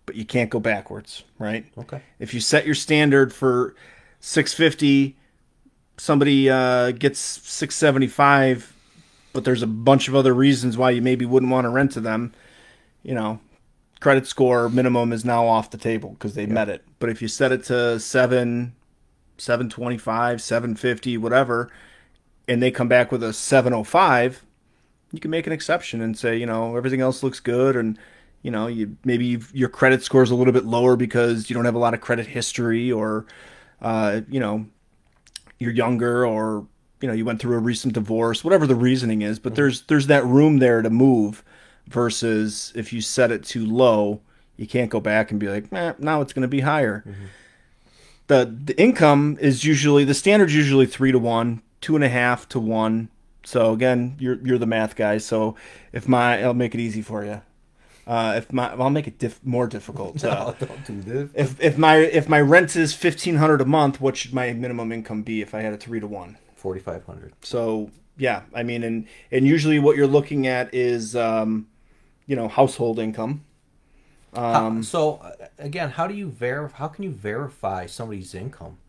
Speaker 2: but you can't go backwards, right?
Speaker 1: Okay.
Speaker 2: If you set your standard for 650, somebody gets 675, but there's a bunch of other reasons why you maybe wouldn't want to rent to them, credit score minimum is now off the table because they met it. But if you set it to 725, 750, whatever, and they come back with a 705, you can make an exception and say, everything else looks good, and your credit score is a little bit lower because you don't have a lot of credit history, or you're younger, or you went through a recent divorce, whatever the reasoning is. But there's that room there to move. Versus if you set it too low, you can't go back and be like, now it's going to be higher. The income is usually, the standard's usually 3-to-1, 2.5 to 1. So again, you're the math guy. So I'll make it easy for you. I'll make it more difficult.
Speaker 1: No, don't do this.
Speaker 2: If my rent is $1,500 a month, what should my minimum income be if I had a 3-to-1?
Speaker 1: 4,500.
Speaker 2: So yeah, I mean, and usually what you're looking at is household income.
Speaker 1: Again, how can you verify somebody's income?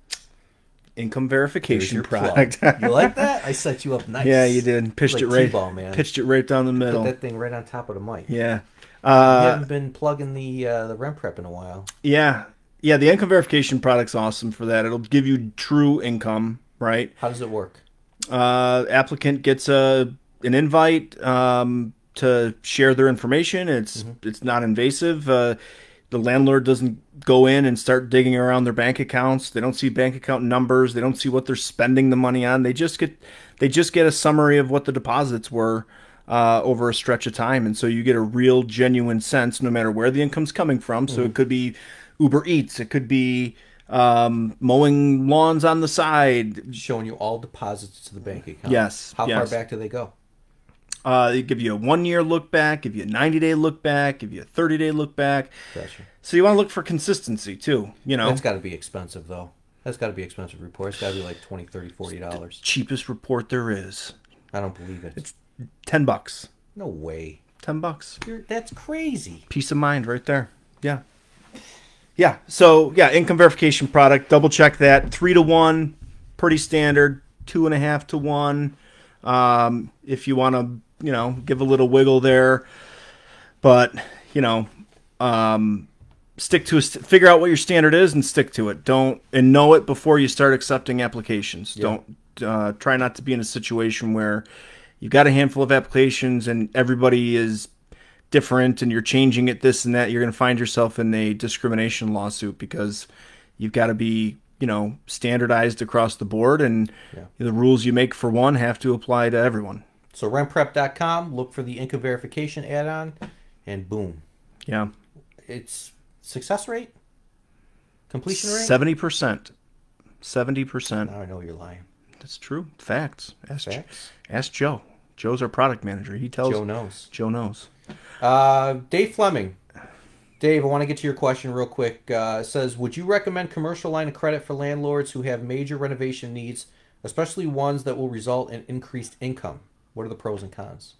Speaker 2: Income verification product.
Speaker 1: You like that? I set you up nice.
Speaker 2: Yeah, you did. Pitched it
Speaker 1: man.
Speaker 2: Pitched it right down the middle.
Speaker 1: Put that thing right on top of the mic.
Speaker 2: Yeah.
Speaker 1: You haven't been plugging the RentPrep in a while.
Speaker 2: Yeah. Yeah, the income verification product's awesome for that. It'll give you true income, right?
Speaker 1: How does it work?
Speaker 2: Applicant gets an invite to to share their information. It's not invasive. The landlord doesn't go in and start digging around their bank accounts. They don't see bank account numbers. They don't see what they're spending the money on. They just get a summary of what the deposits were over a stretch of time, and so you get a real genuine sense, no matter where the income's coming from. So it could be Uber Eats, it could be mowing lawns on the side,
Speaker 1: Showing you all deposits to the bank account.
Speaker 2: Yes.
Speaker 1: How far
Speaker 2: yes.
Speaker 1: back do they go?
Speaker 2: They give you a 1-year look back, give you a 90-day look back, give you a 30-day look back.
Speaker 1: Gotcha.
Speaker 2: So you want to look for consistency too,
Speaker 1: That's got to be expensive, though. That's got to be expensive report. It's got to be like $20, $30, $40.
Speaker 2: Cheapest report there is.
Speaker 1: I don't believe it.
Speaker 2: It's $10.
Speaker 1: No way.
Speaker 2: $10.
Speaker 1: That's crazy.
Speaker 2: Peace of mind right there. Yeah. Yeah. So yeah, income verification product. Double check that. 3-to-1, pretty standard. 2.5 to 1. If you want to, give a little wiggle there, but stick to figure out what your standard is and stick to it. And know it before you start accepting applications. Yeah. Don't try not to be in a situation where you've got a handful of applications and everybody is different and you're changing it, this and that. You're going to find yourself in a discrimination lawsuit because you've got to be, standardized across the board, and the rules you make for one have to apply to everyone.
Speaker 1: So RentPrep.com, look for the income verification add-on, and boom.
Speaker 2: Yeah.
Speaker 1: It's success rate? Completion rate?
Speaker 2: 70%. 70%.
Speaker 1: Now I know you're lying.
Speaker 2: That's true. Facts.
Speaker 1: Facts?
Speaker 2: Ask Joe. Joe's our product manager. He tells.
Speaker 1: Joe knows.
Speaker 2: Joe knows.
Speaker 1: Dave Fleming. Dave, I want to get to your question real quick. It says, would you recommend commercial line of credit for landlords who have major renovation needs, especially ones that will result in increased income? What are the pros and cons?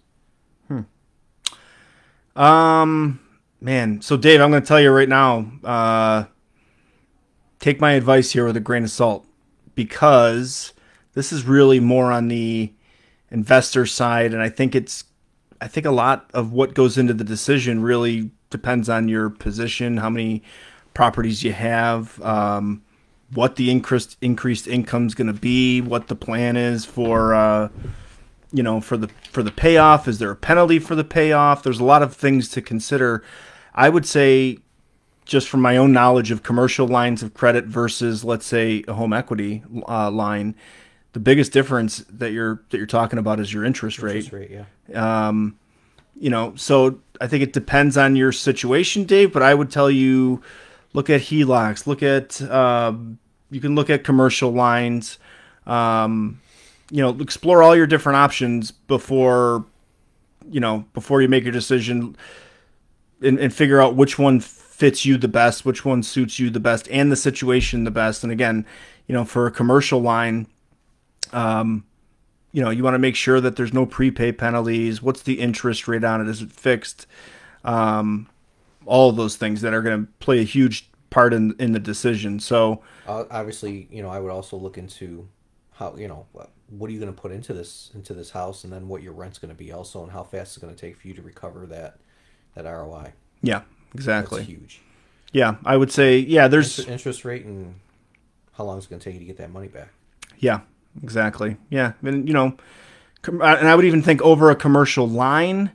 Speaker 2: Man. So Dave, I'm going to tell you right now, take my advice here with a grain of salt, because this is really more on the investor side. And I think a lot of what goes into the decision really depends on your position, how many properties you have, what the increased income is going to be, what the plan is for, for the payoff. Is there a penalty for the payoff? There's a lot of things to consider. I would say, just from my own knowledge of commercial lines of credit versus, let's say, a home equity line, the biggest difference that you're talking about is your interest rate.
Speaker 1: Interest rate, yeah.
Speaker 2: So I think it depends on your situation, Dave, but I would tell you, look at HELOCs, you can look at commercial lines, explore all your different options before you make your decision, and figure out which one fits you the best, which one suits you the best and the situation the best. And again, for a commercial line, you want to make sure that there's no prepay penalties. What's the interest rate on it? Is it fixed? All of those things that are going to play a huge part in the decision. So
Speaker 1: obviously, I would also look into how, what are you going to put into this house, and then what your rent's going to be also, and how fast it's going to take for you to recover that ROI.
Speaker 2: Yeah, exactly.
Speaker 1: That's huge.
Speaker 2: Yeah, I would say, there's
Speaker 1: interest rate and how long it's going to take you to get that money back.
Speaker 2: Yeah. Exactly. Yeah. And, and I would even think over a commercial line,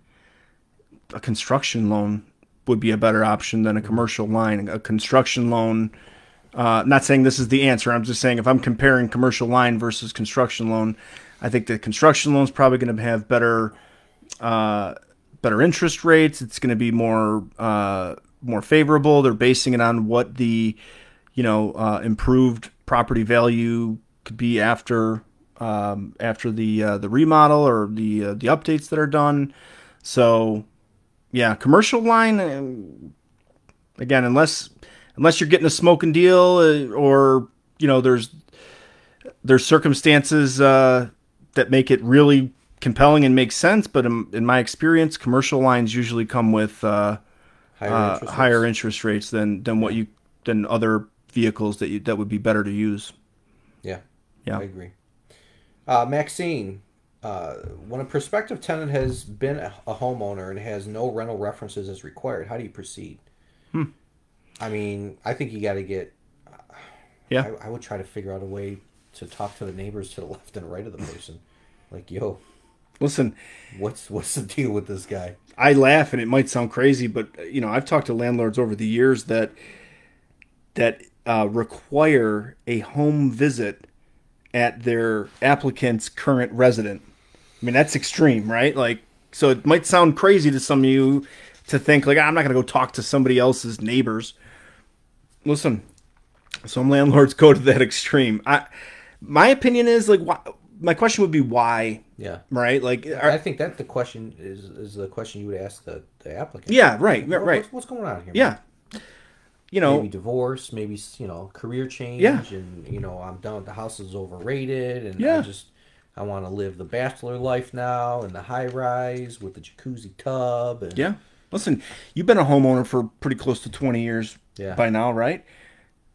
Speaker 2: a construction loan would be a better option than a commercial line. A construction loan, not saying this is the answer. I'm just saying if I'm comparing commercial line versus construction loan, I think the construction loan is probably going to have better interest rates. It's going to be more favorable. They're basing it on what the, improved property value could be after the remodel or the updates that are done. So yeah, commercial line, again, unless you're getting a smoking deal, or there's circumstances that make it really compelling and makes sense. But in my experience, commercial lines usually come with higher interest rates than other vehicles that would be better to use. Yeah,
Speaker 1: I agree. Maxine, when a prospective tenant has been a homeowner and has no rental references as required, how do you proceed? I mean, I think you got to get... I would try to figure out a way to talk to the neighbors to the left and right of the person. Like, yo,
Speaker 2: Listen,
Speaker 1: What's the deal with this guy?
Speaker 2: I laugh and it might sound crazy, but I've talked to landlords over the years that require a home visit at their applicant's current resident. I mean, that's extreme, right? Like, so it might sound crazy to some of you to think like, I'm not going to go talk to somebody else's neighbors. Listen, some landlords go to that extreme. My opinion is like, why, my question would be why?
Speaker 1: Yeah.
Speaker 2: Right? Like,
Speaker 1: I think that the question is the question you would ask the applicant.
Speaker 2: yeah, right, right.
Speaker 1: What's going on here?
Speaker 2: Yeah.
Speaker 1: Maybe divorce, maybe career change,
Speaker 2: Yeah.
Speaker 1: and I'm done with the house is overrated, and
Speaker 2: Yeah.
Speaker 1: I want to live the bachelor life now in the high rise with the jacuzzi tub. And
Speaker 2: Yeah. Listen, you've been a homeowner for pretty close to 20 years
Speaker 1: Yeah.
Speaker 2: by now, right?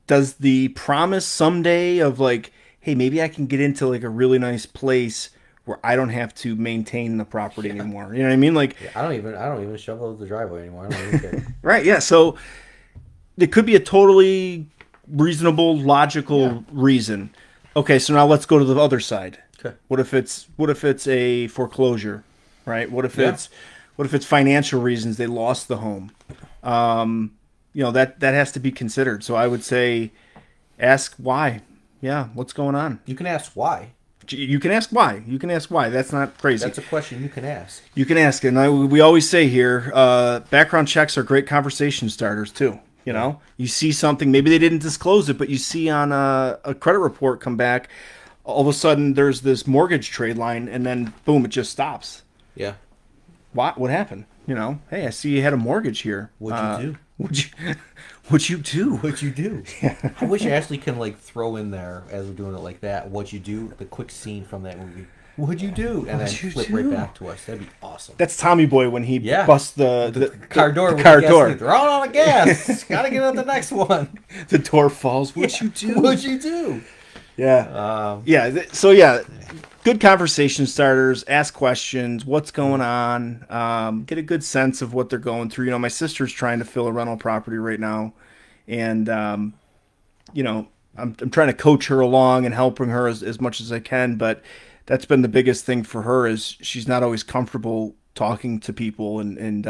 Speaker 2: Does the promise someday of like, hey, maybe I can get into like a really nice place where I don't have to maintain the property anymore? You know what I mean? Like,
Speaker 1: I don't even shovel the driveway anymore. I don't even care.
Speaker 2: right? Yeah. So it could be a totally reasonable, logical reason. Okay, so now let's go to the other side.
Speaker 1: Okay.
Speaker 2: What if it's a foreclosure, right? What if
Speaker 1: Yeah.
Speaker 2: it's financial reasons they lost the home? That has to be considered. So I would say, ask why. Yeah, what's going on?
Speaker 1: You can ask why.
Speaker 2: You can ask why. You can ask why. That's not crazy.
Speaker 1: That's a question you can ask.
Speaker 2: You can ask it. And we always say here, background checks are great conversation starters too. You see something, maybe they didn't disclose it, but you see on a credit report come back, all of a sudden there's this mortgage trade line, and then boom, it just stops.
Speaker 1: Yeah.
Speaker 2: What happened? Hey, I see you had a mortgage here.
Speaker 1: What'd you do?
Speaker 2: What'd you do?
Speaker 1: What'd you do? I wish Ashley can throw in there as we're doing it like that. What'd you do? The quick scene from that movie. What'd you do? And
Speaker 2: What'd
Speaker 1: then
Speaker 2: you
Speaker 1: flip
Speaker 2: do?
Speaker 1: right back to us. That'd be awesome.
Speaker 2: That's Tommy Boy when he
Speaker 1: Yeah.
Speaker 2: busts the
Speaker 1: car door.
Speaker 2: The car
Speaker 1: gas
Speaker 2: door.
Speaker 1: leak. They're all out of gas. Gotta get on the next one.
Speaker 2: The door falls. What'd you do?
Speaker 1: What'd you do?
Speaker 2: Yeah. Good conversation starters. Ask questions. What's going on? Get a good sense of what they're going through. My sister's trying to fill a rental property right now, and I'm trying to coach her along and helping her as much as I can. But that's been the biggest thing for her is she's not always comfortable talking to people and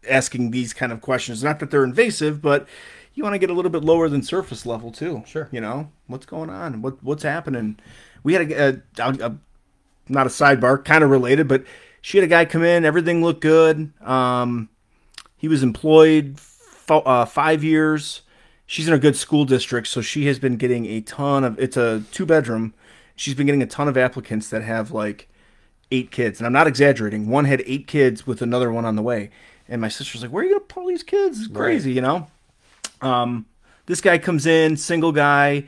Speaker 2: asking these kind of questions. Not that they're invasive, but you want to get a little bit lower than surface level too.
Speaker 1: Sure.
Speaker 2: What's going on? What's happening? We had a not a sidebar, kind of related, but she had a guy come in. Everything looked good. He was employed 5 years. She's in a good school district, so she has been getting it's a 2-bedroom. She's been getting a ton of applicants that have 8 kids. And I'm not exaggerating. One had 8 kids with another one on the way. And my sister's like, where are you going to put all these kids? It's crazy, This guy comes in, single guy,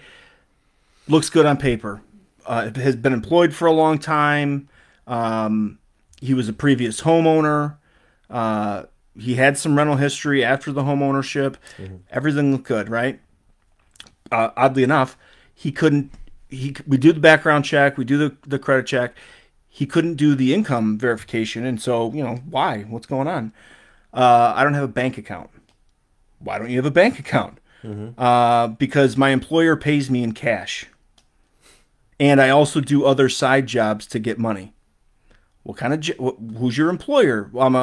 Speaker 2: looks good on paper. Has been employed for a long time. He was a previous homeowner. He had some rental history after the home ownership. Mm-hmm. Everything looked good, right? Oddly enough, we do the background check, we do the credit check. He couldn't do the income verification, and so why? What's going on? I don't have a bank account. Why don't you have a bank account? Mm-hmm. Because my employer pays me in cash. And I also do other side jobs to get money. What kind of who's your employer? Well, I'm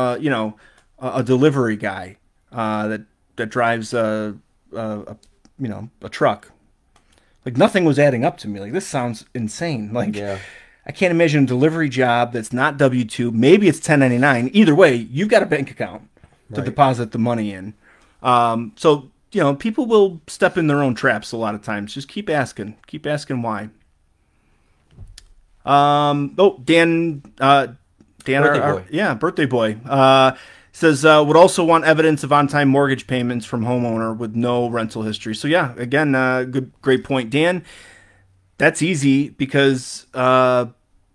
Speaker 2: a delivery guy that drives a truck. Nothing was adding up to me. This sounds insane. I can't imagine a delivery job that's not W-2. Maybe it's 1099. Either way, you've got a bank account to deposit the money in. So people will step in their own traps a lot of times. Just keep asking. Keep asking why. Dan, birthday boy, says, would also want evidence of on-time mortgage payments from homeowner with no rental history. So yeah, again, great point, Dan. That's easy because,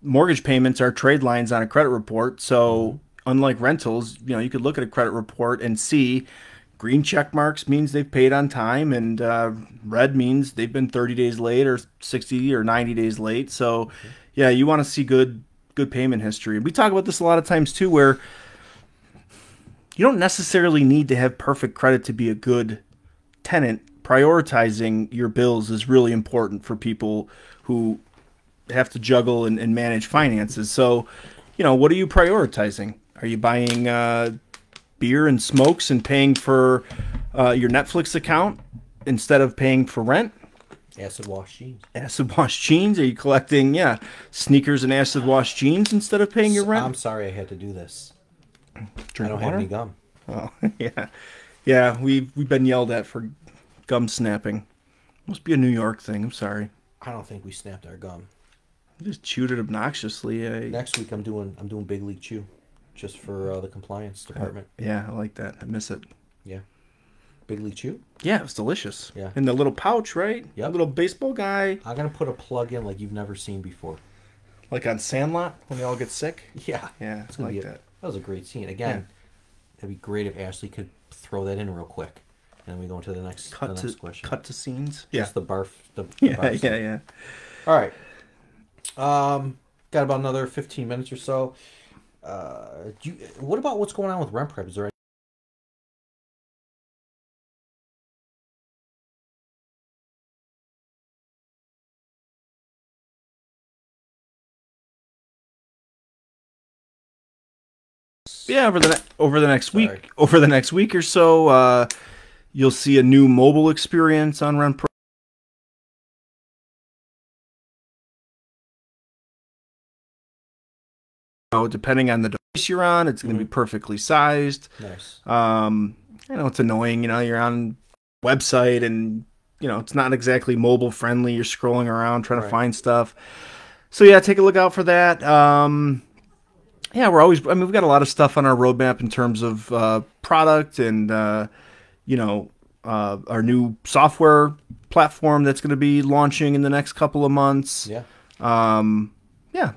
Speaker 2: mortgage payments are trade lines on a credit report. So unlike rentals, you could look at a credit report and see green check marks means they've paid on time, and red means they've been 30 days late or 60 or 90 days late. So yeah, you want to see good payment history. We talk about this a lot of times too, where you don't necessarily need to have perfect credit to be a good tenant. Prioritizing your bills is really important for people who have to juggle and manage finances. So, what are you prioritizing? Are you buying beer and smokes and paying for your Netflix account instead of paying for rent?
Speaker 1: Acid wash jeans.
Speaker 2: Acid wash jeans? Are you collecting, sneakers and acid wash jeans instead of paying your rent?
Speaker 1: I'm sorry I had to do this.
Speaker 2: Drink
Speaker 1: I don't
Speaker 2: water?
Speaker 1: have any gum.
Speaker 2: Oh, yeah. Yeah, we've been yelled at for gum snapping. Must be a New York thing. I'm sorry.
Speaker 1: I don't think we snapped our gum.
Speaker 2: I just chewed it obnoxiously.
Speaker 1: Next week I'm doing Big League Chew, just for the compliance department.
Speaker 2: Yeah, I like that. I miss it.
Speaker 1: Yeah. Big League Chew?
Speaker 2: Yeah, it was delicious.
Speaker 1: Yeah.
Speaker 2: In the little pouch, right?
Speaker 1: Yep.
Speaker 2: Little baseball guy.
Speaker 1: I'm gonna put a plug in like you've never seen before.
Speaker 2: Like on Sandlot when they all get sick.
Speaker 1: Yeah.
Speaker 2: Yeah,
Speaker 1: It's
Speaker 2: I
Speaker 1: gonna
Speaker 2: like
Speaker 1: be
Speaker 2: that.
Speaker 1: That was a great scene. Again, it'd be great if Ashley could throw that in real quick. And then we go into the next question.
Speaker 2: Cut to scenes.
Speaker 1: Just the barf.
Speaker 2: Yeah,
Speaker 1: barf scene.
Speaker 2: yeah.
Speaker 1: All right. Got about another 15 minutes or so. What about what's going on with RentPrep? Is there
Speaker 2: Yeah, over the next week or so, you'll see a new mobile experience on RentPrep. Depending on the device you're on, it's going to be perfectly sized.
Speaker 1: nice?
Speaker 2: I know it's annoying. You're on a website and it's not exactly mobile friendly. You're scrolling around trying to find stuff. So yeah, take a look out for that. We've got a lot of stuff on our roadmap in terms of product and our new software platform that's going to be launching in the next couple of months.
Speaker 1: Yeah.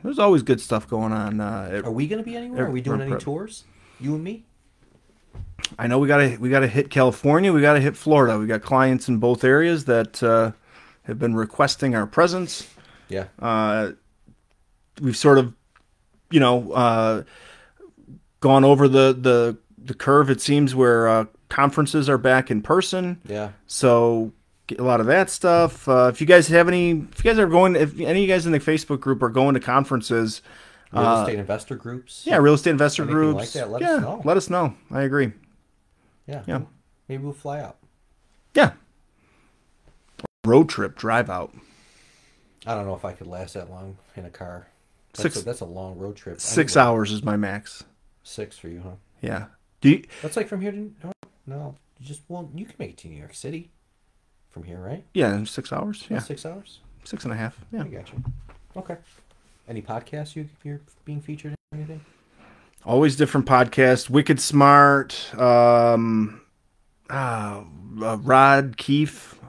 Speaker 2: There's always good stuff going on.
Speaker 1: Are we going to be anywhere? Are we doing any tours? You and me?
Speaker 2: I know we gotta hit California. We gotta hit Florida. We got clients in both areas that have been requesting our presence.
Speaker 1: Yeah.
Speaker 2: We've sort of, gone over the curve. It seems where conferences are back in person.
Speaker 1: Yeah.
Speaker 2: So get a lot of that stuff. If any of you guys in the Facebook group are going to conferences,
Speaker 1: Real estate investor groups.
Speaker 2: Yeah, real estate investor
Speaker 1: Anything
Speaker 2: groups.
Speaker 1: like that, let us know.
Speaker 2: Let us know. I agree.
Speaker 1: Yeah. Maybe we'll fly out.
Speaker 2: Yeah. Road trip, drive out.
Speaker 1: I don't know if I could last that long in a car. That's a long road trip.
Speaker 2: 6 hours is my max.
Speaker 1: 6 for you, huh?
Speaker 2: Yeah.
Speaker 1: That's like from here to no. You can make it to New York City from here, right?
Speaker 2: Yeah, in 6 hours. Yeah.
Speaker 1: 6 hours?
Speaker 2: 6.5. Yeah.
Speaker 1: I got you. Okay. Any podcasts you're being featured in or anything?
Speaker 2: Always different podcasts. Wicked Smart. Rod Keefe.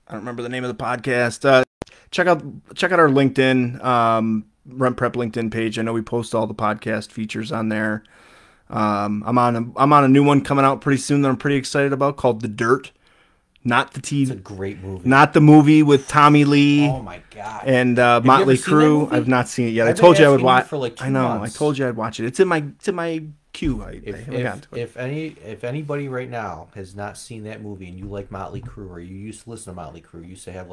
Speaker 2: I don't remember the name of the podcast. Check out our LinkedIn, RentPrep LinkedIn page. I know we post all the podcast features on there. I'm on a new one coming out pretty soon that I'm pretty excited about called The Dirt. Not the TV.
Speaker 1: It's a great movie.
Speaker 2: Not the movie with Tommy Lee.
Speaker 1: Oh my god.
Speaker 2: And Motley Crue. I've not seen it yet. I told you I would watch.
Speaker 1: For like 2
Speaker 2: I know.
Speaker 1: months.
Speaker 2: I told you I'd watch it. It's in my queue.
Speaker 1: If anybody right now has not seen that movie and you like Motley Crue or you used to listen to Motley Crue, you used to have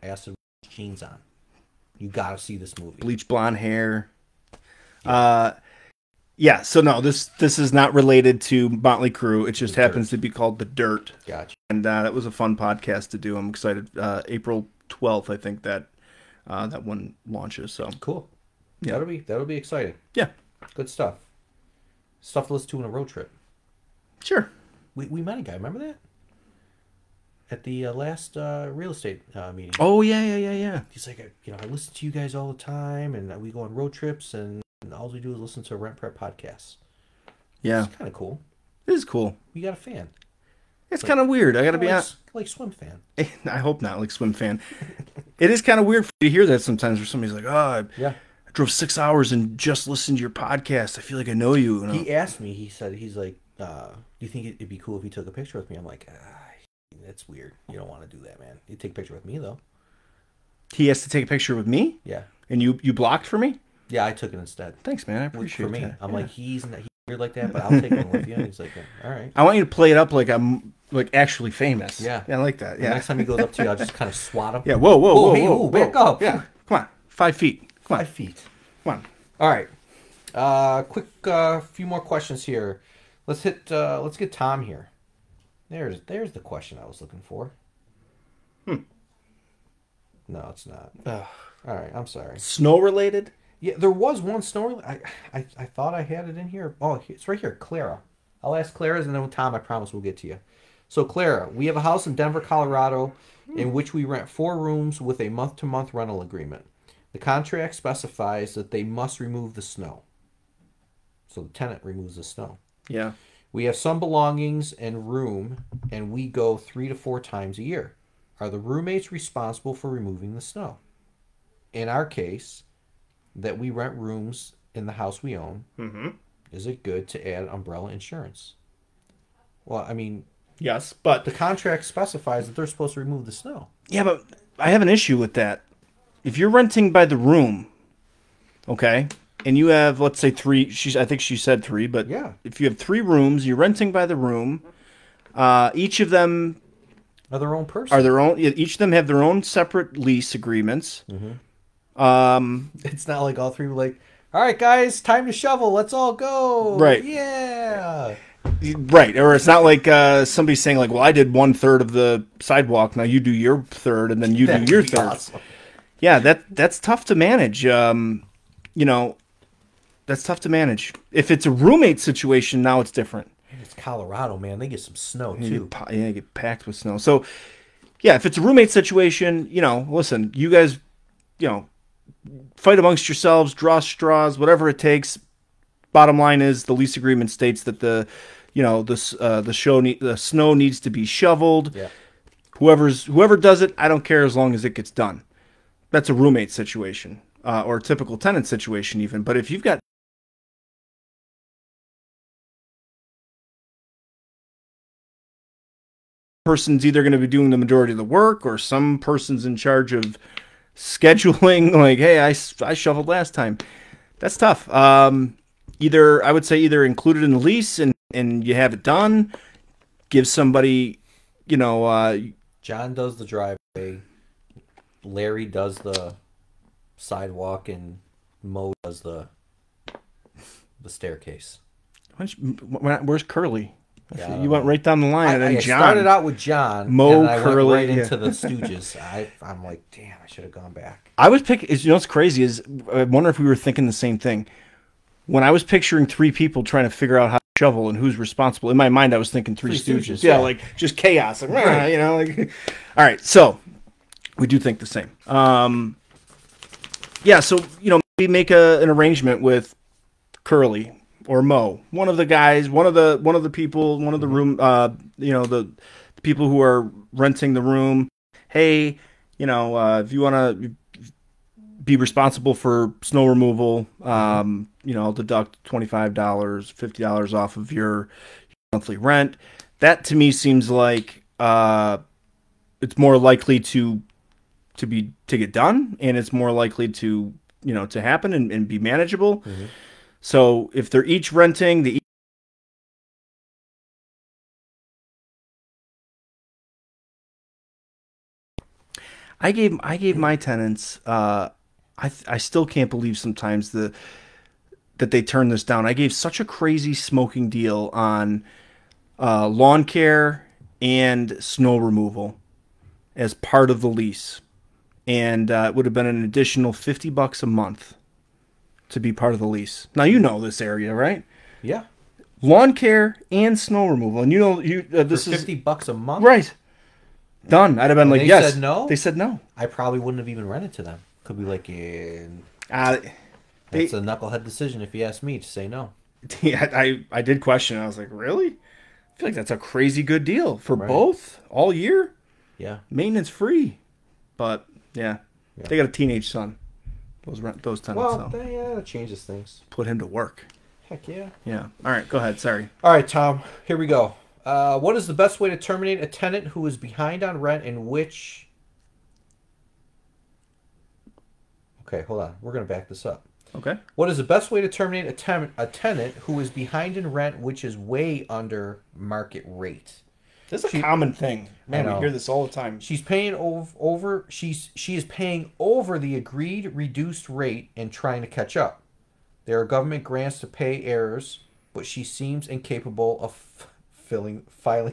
Speaker 1: acid jeans on, you gotta see this movie.
Speaker 2: Bleach blonde hair. Yeah. So no, this is not related to Motley Crue. It just happens to be called The Dirt.
Speaker 1: Gotcha.
Speaker 2: And that was a fun podcast to do. I'm excited. April 12th, I think that one launches. So
Speaker 1: cool.
Speaker 2: Yeah.
Speaker 1: That'll be exciting.
Speaker 2: Yeah.
Speaker 1: Good stuff. Stuff to listen to on a road trip.
Speaker 2: Sure.
Speaker 1: We met a guy. Remember that? At the last real estate meeting.
Speaker 2: Oh yeah.
Speaker 1: He's like, I listen to you guys all the time, and we go on road trips, and all we do is listen to RentPrep podcasts.
Speaker 2: Yeah.
Speaker 1: It's kind of cool.
Speaker 2: It is cool.
Speaker 1: You got a fan.
Speaker 2: It's kind of weird. I got to be honest.
Speaker 1: Like swim fan.
Speaker 2: I hope not like swim fan. It is kind of weird to hear that sometimes where somebody's like, I drove 6 hours and just listened to your podcast. I feel like I know you.
Speaker 1: He asked me, he's like, do you think it'd be cool if you took a picture with me? I'm like, that's weird. You don't want to do that, man. You take a picture with me, though.
Speaker 2: He has to take a picture with me?
Speaker 1: Yeah.
Speaker 2: And you blocked for me?
Speaker 1: Yeah, I took it instead.
Speaker 2: Thanks, man. I appreciate it.
Speaker 1: I'm like, he's weird like that, but I'll take one with you. And he's like, all right.
Speaker 2: I want you to play it up like I'm like actually famous.
Speaker 1: Yeah.
Speaker 2: I like that. Yeah.
Speaker 1: Next time he goes up to you, I'll just kind of swat him.
Speaker 2: Yeah. Whoa,
Speaker 1: back up.
Speaker 2: Yeah. Come on. 5 feet. Come on.
Speaker 1: 5 feet.
Speaker 2: Come on.
Speaker 1: All right. Quick, few more questions here. Let's get Tom here. There's the question I was looking for. No, it's not.
Speaker 2: Ugh.
Speaker 1: All right, I'm sorry.
Speaker 2: Snow related?
Speaker 1: Yeah, there was one snow. I thought I had it in here. Oh, it's right here, Clara. I'll ask Clara's, and then with Tom, I promise we'll get to you. So, Clara, we have a house in Denver, Colorado, in which we rent 4 rooms with a month-to-month rental agreement. The contract specifies that they must remove the snow. So the tenant removes the snow.
Speaker 2: Yeah.
Speaker 1: We have some belongings and room, and we go 3 to 4 times a year. Are the roommates responsible for removing the snow? In our case, that we rent rooms in the house we own, is it good to add umbrella insurance? Well, I mean,
Speaker 2: Yes, but
Speaker 1: the contract specifies that they're supposed to remove the snow.
Speaker 2: yeah, but I have an issue with that. If you're renting by the room, okay, and you have, let's say, 3, I think she said 3, but
Speaker 1: Yeah.
Speaker 2: if you have 3 rooms, you're renting by the room, each of them
Speaker 1: Are their own person.
Speaker 2: are their own, each of them have their own separate lease agreements.
Speaker 1: It's not like all 3 were like, all right, guys, time to shovel. Let's all go.
Speaker 2: Right.
Speaker 1: Yeah.
Speaker 2: Right, or it's not like somebody saying like, well, I did 1/3 of the sidewalk, now you do your third, and then you do your third.
Speaker 1: Awesome.
Speaker 2: Yeah, that's tough to manage. That's tough to manage. If it's a roommate situation, now it's different.
Speaker 1: And it's Colorado, man. They get some snow,
Speaker 2: You
Speaker 1: too.
Speaker 2: get packed with snow. So, yeah, if it's a roommate situation, listen, you guys, fight amongst yourselves, draw straws, whatever it takes. Bottom line is the lease agreement states that the snow needs to be shoveled.
Speaker 1: Yeah.
Speaker 2: Whoever does it, I don't care as long as it gets done. That's a roommate situation, or a typical tenant situation even. But if you've got person's either going to be doing the majority of the work, or some person's in charge of scheduling, like, hey, I shoveled last time. That's tough. I would say either include it in the lease and you have it done. Give somebody,
Speaker 1: John does the driveway. Larry does the sidewalk, and Mo does the staircase.
Speaker 2: where's Curly?
Speaker 1: Yeah,
Speaker 2: You went right down the line, and then
Speaker 1: I
Speaker 2: John.
Speaker 1: started out with John,
Speaker 2: Mo,
Speaker 1: and I
Speaker 2: Curly,
Speaker 1: went right
Speaker 2: yeah.
Speaker 1: into the Stooges. I'm like, damn, I should have gone back.
Speaker 2: I was picking. What's crazy is I wonder if we were thinking the same thing. When I was picturing 3 people trying to figure out how to shovel and who's responsible, in my mind I was thinking Three Stooges. Yeah, like just chaos. Like,
Speaker 1: Right.
Speaker 2: All right, so we do think the same. Yeah, so maybe make an arrangement with Curly or Mo, one of the guys, one of the people, one of the room, the people who are renting the room. Hey, if you want to be responsible for snow removal, I'll deduct $25, $50 off of your monthly rent. That to me seems like it's more likely to get done, and it's more likely to happen and be manageable. Mm-hmm. So if they're each renting I gave my tenants. I still can't believe sometimes that they turn this down. I gave such a crazy smoking deal on lawn care and snow removal as part of the lease, and it would have been an additional $50 a month to be part of the lease. Now this area, right?
Speaker 1: Yeah.
Speaker 2: Lawn care and snow removal, and this
Speaker 1: For $50 a month,
Speaker 2: right? Done. I'd have been like,
Speaker 1: they
Speaker 2: yes.
Speaker 1: Said no.
Speaker 2: They said no.
Speaker 1: I probably wouldn't have even rented to them. Could be like, yeah.
Speaker 2: It's
Speaker 1: a knucklehead decision if you ask me to say no.
Speaker 2: Yeah, I did question it. I was like, really? I feel like that's a crazy good deal for both all year.
Speaker 1: Yeah,
Speaker 2: maintenance free. But yeah, they got a teenage son. Those tenants.
Speaker 1: Well, that changes things.
Speaker 2: Put him to work.
Speaker 1: Heck yeah.
Speaker 2: Yeah. All right, go ahead. Sorry.
Speaker 1: All right, Tom. Here we go. What is the best way to terminate a tenant who is behind on rent and which... Okay, hold on. We're going to back this up.
Speaker 2: Okay.
Speaker 1: What is the best way to terminate a tenant who is behind in rent which is way under market rate?
Speaker 2: This is a common thing. Man, we hear this all the time.
Speaker 1: She's paying over she is paying over the agreed reduced rate and trying to catch up. There are government grants to pay heirs, but she seems incapable of filing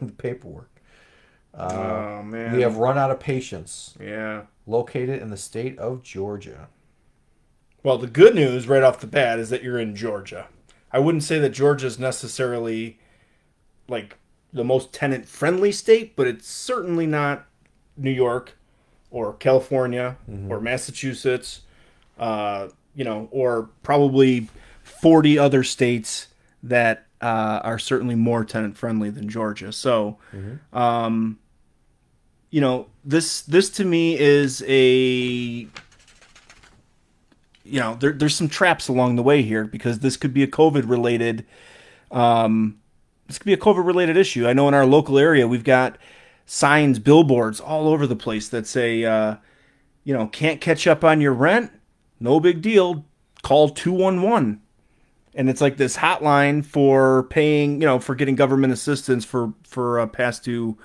Speaker 1: the paperwork.
Speaker 2: Oh
Speaker 1: We have
Speaker 2: man.
Speaker 1: run out of patience.
Speaker 2: Yeah.
Speaker 1: Located in the state of Georgia.
Speaker 2: Well, the good news right off the bat is that you're in Georgia. I wouldn't say that Georgia is necessarily like the most tenant friendly state, but it's certainly not New York or California or Massachusetts, or probably 40 other states that are certainly more tenant friendly than Georgia. So, this to me is there's some traps along the way here because this could be a COVID related issue. I know in our local area we've got signs, billboards all over the place that say, can't catch up on your rent, no big deal, call 211. And it's like this hotline for paying, for getting government assistance for past due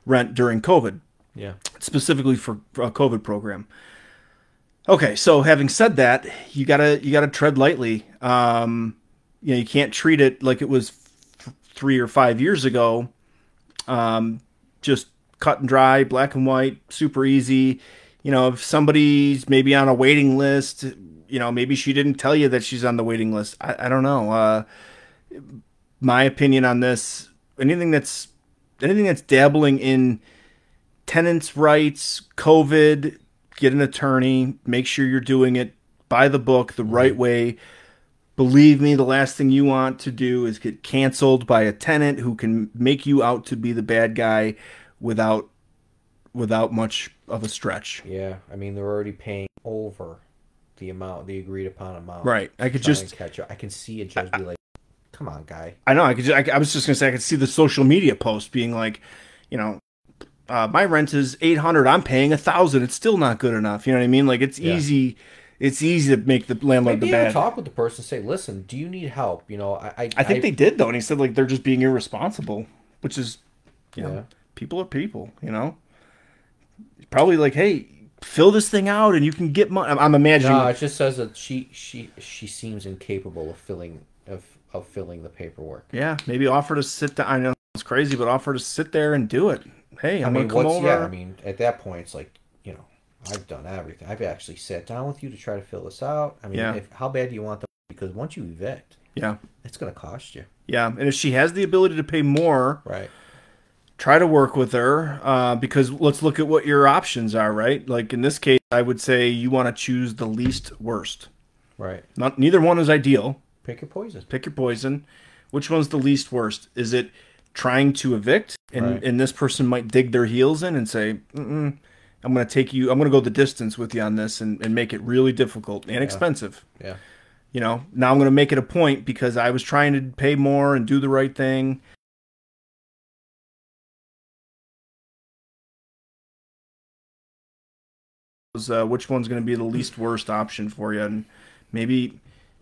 Speaker 2: rent during COVID.
Speaker 1: Yeah.
Speaker 2: Specifically for a COVID program. Okay, so having said that, you gotta tread lightly. You can't treat it like it was 3 or 5 years ago. Just cut and dry, black and white, super easy. If somebody's maybe on a waiting list, maybe she didn't tell you that she's on the waiting list. I don't know. My opinion on this, anything that's dabbling in tenants' rights, COVID, get an attorney, make sure you're doing it by the book the right way. Believe me, the last thing you want to do is get canceled by a tenant who can make you out to be the bad guy without much of a stretch.
Speaker 1: Yeah, I mean they're already paying over the agreed upon amount.
Speaker 2: Right. I could just
Speaker 1: catch up. I can see a judge be like, "Come on, guy."
Speaker 2: I know. I was just gonna say I could see the social media post being like, my rent is $800. I'm paying $1,000. It's still not good enough. You know what I mean? Like it's easy. It's easy to make the landlord
Speaker 1: Maybe
Speaker 2: the bad.
Speaker 1: talk with the person. Say, "Listen, do you need help?"
Speaker 2: I think they did though, and he said like they're just being irresponsible, which is, people are people. Probably like, hey, fill this thing out and you can get money. I'm imagining.
Speaker 1: No, it just says that she seems incapable of filling the paperwork.
Speaker 2: Yeah, maybe offer to sit down. I know it's crazy, but offer to sit there and do it. Hey, I'm gonna come over.
Speaker 1: Yeah, I mean, at that point, it's like, I've done everything. I've actually sat down with you to try to fill this out. I mean, how bad do you want them? Because once you evict, it's going to cost you.
Speaker 2: Yeah, and if she has the ability to pay more,
Speaker 1: right,
Speaker 2: try to work with her. Because let's look at what your options are. Right, like in this case, I would say you want to choose the least worst.
Speaker 1: Right.
Speaker 2: Neither one is ideal.
Speaker 1: Pick your poison.
Speaker 2: Pick your poison. Which one's the least worst? Is it trying to evict, and this person might dig their heels in and say, I'm going to go the distance with you on this and make it really difficult and expensive.
Speaker 1: Yeah.
Speaker 2: Now I'm going to make it a point because I was trying to pay more and do the right thing. Which one's going to be the least worst option for you? And maybe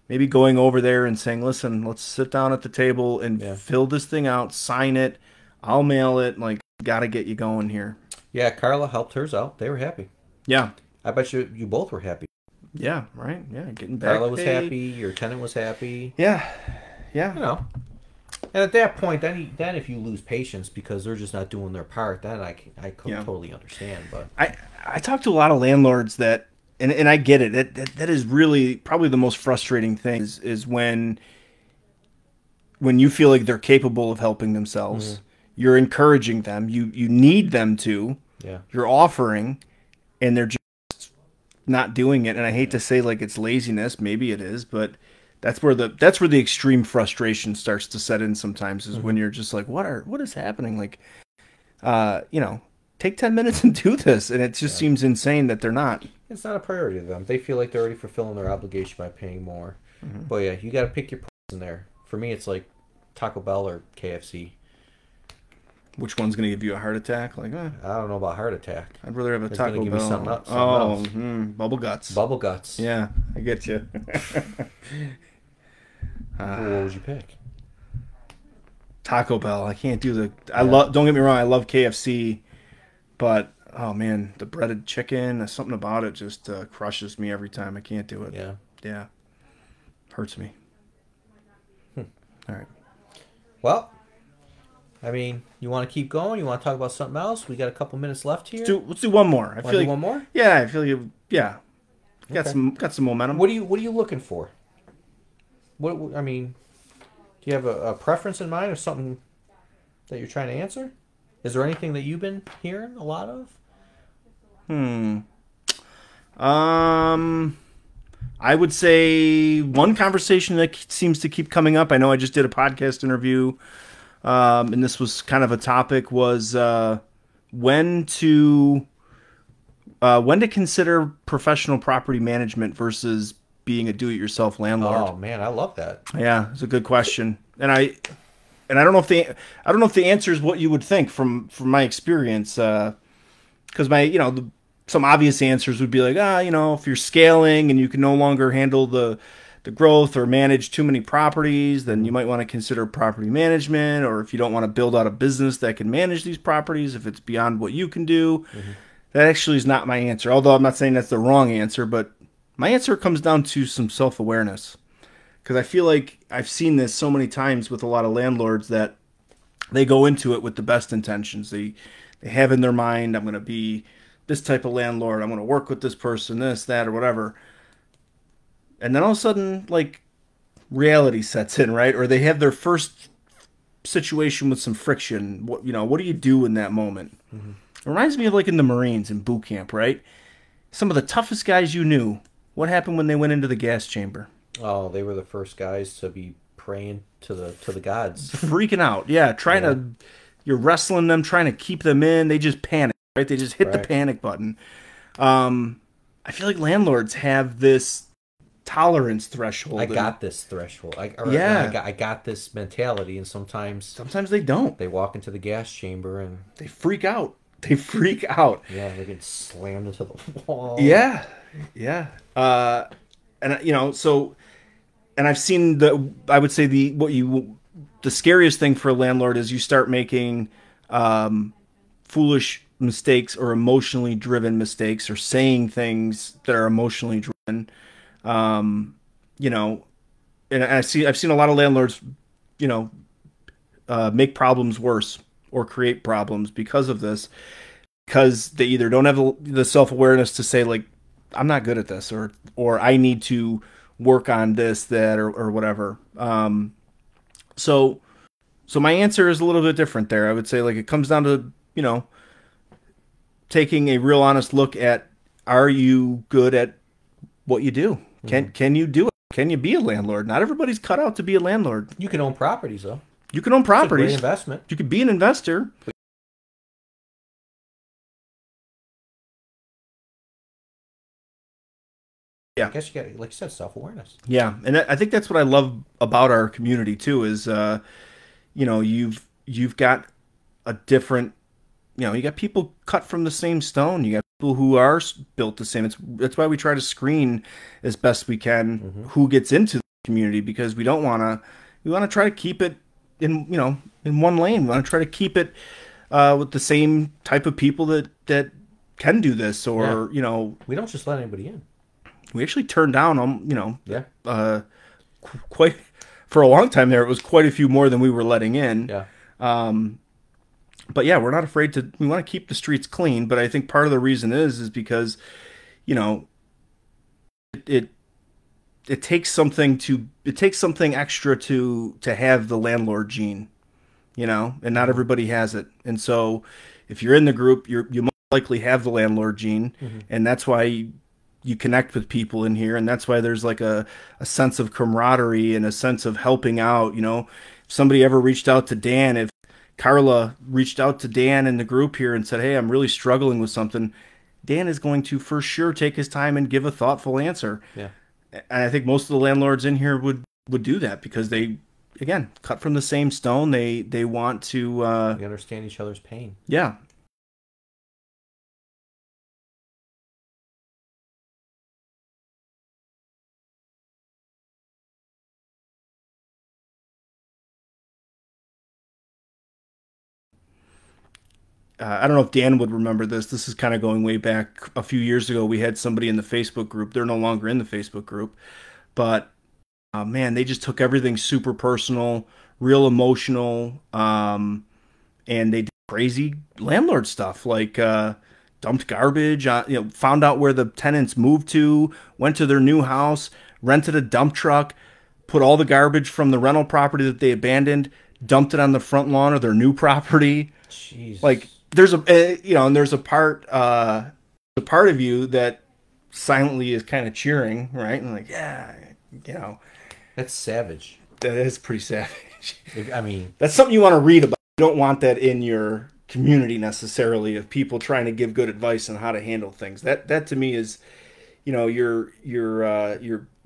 Speaker 2: going over there and saying, listen, let's sit down at the table and fill this thing out, sign it. I'll mail it. Like, got to get you going here.
Speaker 1: Yeah, Carla helped hers out. They were happy.
Speaker 2: Yeah.
Speaker 1: I bet you both were happy.
Speaker 2: Yeah, right. Yeah, getting back
Speaker 1: Carla was
Speaker 2: paid.
Speaker 1: happy. Your tenant was happy.
Speaker 2: Yeah. Yeah.
Speaker 1: And at that point, then if you lose patience because they're just not doing their part, then I totally understand. But
Speaker 2: I talk to a lot of landlords that, and I get it. That is really probably the most frustrating thing is when you feel like they're capable of helping themselves. Mm-hmm. You're encouraging them. You need them to.
Speaker 1: Yeah.
Speaker 2: You're offering, and they're just not doing it. And I hate to say like it's laziness. Maybe it is, but that's where the extreme frustration starts to set in. Sometimes is when you're just like, what is happening? Like, take 10 minutes and do this, and it just seems insane that they're not.
Speaker 1: It's not a priority to them. They feel like they're already fulfilling their obligation by paying more. Mm-hmm. But yeah, you got to pick your poison there. For me, it's like Taco Bell or KFC.
Speaker 2: Which one's going to give you a heart attack? Like,
Speaker 1: I don't know about heart attack.
Speaker 2: I'd rather have a Taco Bell.
Speaker 1: Give me something else.
Speaker 2: Bubble guts.
Speaker 1: Bubble guts.
Speaker 2: Yeah, I get you.
Speaker 1: What would you pick?
Speaker 2: Taco Bell. I can't do the. Don't get me wrong. I love KFC, but oh man, the breaded chicken. Something about it just crushes me every time. I can't do it.
Speaker 1: Yeah.
Speaker 2: Yeah. Hurts me. All right.
Speaker 1: Well, I mean, you want to keep going? You want to talk about something else? We got a couple minutes left here.
Speaker 2: Let's do one more. I
Speaker 1: Want to
Speaker 2: feel
Speaker 1: do
Speaker 2: like
Speaker 1: one more?
Speaker 2: yeah, I feel like yeah, got
Speaker 1: Okay.
Speaker 2: some momentum.
Speaker 1: What are you looking for? What I mean, do you have a preference in mind or something that you're trying to answer? Is there anything that you've been hearing a lot of?
Speaker 2: I would say one conversation that seems to keep coming up. I know I just did a podcast interview, and this was kind of a topic was when to consider professional property management versus being a do-it-yourself landlord.
Speaker 1: Oh man, I love that.
Speaker 2: Yeah, it's a good question, and I don't know if the answer is what you would think from my experience, because some obvious answers would be like, if you're scaling and you can no longer handle the growth or manage too many properties, then you might want to consider property management, or if you don't want to build out a business that can manage these properties, if it's beyond what you can do. Mm-hmm. That actually is not my answer, although I'm not saying that's the wrong answer, but my answer comes down to some self-awareness. Because I feel like I've seen this so many times with a lot of landlords that they go into it with the best intentions. They have in their mind, I'm going to be this type of landlord. I'm going to work with this person, this, that, or whatever. And then all of a sudden, like, reality sets in, right? Or they have their first situation with some friction. What do you do in that moment? Mm-hmm. It reminds me of like in the Marines in boot camp, right? Some of the toughest guys you knew. What happened when they went into the gas chamber?
Speaker 1: Oh, they were the first guys to be praying to the gods.
Speaker 2: Freaking out. Yeah, you're wrestling them, trying to keep them in. They just panic, right? They just hit the panic button. I feel like landlords have this tolerance threshold.
Speaker 1: I got this threshold. I got this mentality, and sometimes
Speaker 2: they don't.
Speaker 1: They walk into the gas chamber and
Speaker 2: they freak out.
Speaker 1: Yeah, they get slammed into the wall.
Speaker 2: Yeah. And I've seen I would say the scariest thing for a landlord is you start making foolish mistakes or emotionally driven mistakes or saying things that are emotionally driven. And I've seen a lot of landlords, make problems worse or create problems because of this, because they either don't have the self-awareness to say, like, I'm not good at this, or I need to work on this, that, or whatever. So my answer is a little bit different there. I would say, like, it comes down to, taking a real honest look at, are you good at what you do? Can you do it? Can you be a landlord? Not everybody's cut out to be a landlord.
Speaker 1: You can own properties, though.
Speaker 2: You can own properties.
Speaker 1: It's a great investment.
Speaker 2: You could be an investor.
Speaker 1: Yeah. I guess you got, like you said, self-awareness.
Speaker 2: Yeah, and I think that's what I love about our community too. Is you've got a different, you got people cut from the same stone. You got people who are built the same. That's why we try to screen as best we can who gets into the community, because we want to try to keep it in one lane. We want to try to keep it with the same type of people that can do this, or
Speaker 1: we don't just let anybody in.
Speaker 2: We actually turned down quite for a long time there. It was quite a few more than we were letting in.
Speaker 1: Yeah.
Speaker 2: But yeah, we're not afraid to. We want to keep the streets clean, but I think part of the reason is because, it takes something extra to have the landlord gene, and not everybody has it. And so, if you're in the group, you most likely have the landlord gene, and that's why you connect with people in here, and that's why there's like a sense of camaraderie and a sense of helping out. If somebody ever reached out to Dan, if Carla reached out to Dan in the group here and said, hey, I'm really struggling with something, Dan is going to for sure take his time and give a thoughtful answer.
Speaker 1: Yeah.
Speaker 2: And I think most of the landlords in here would do that, because they, again, cut from the same stone. They want to
Speaker 1: we understand each other's pain.
Speaker 2: Yeah. I don't know if Dan would remember this. This is kind of going way back a few years ago. We had somebody in the Facebook group. They're no longer in the Facebook group, but Man, they just took everything super personal, real emotional, and they did crazy landlord stuff like dumped garbage, found out where the tenants moved to, went to their new house, rented a dump truck, put all the garbage from the rental property that they abandoned, dumped it on the front lawn of their new property. Like
Speaker 1: Jesus.
Speaker 2: there's and there's a part of you that silently is kind of cheering, right? And like, yeah, you know,
Speaker 1: That's savage.
Speaker 2: that is pretty savage.
Speaker 1: I mean,
Speaker 2: That's something you want to read about. You don't want that in your community necessarily of people trying to give good advice on how to handle things. That to me is, you're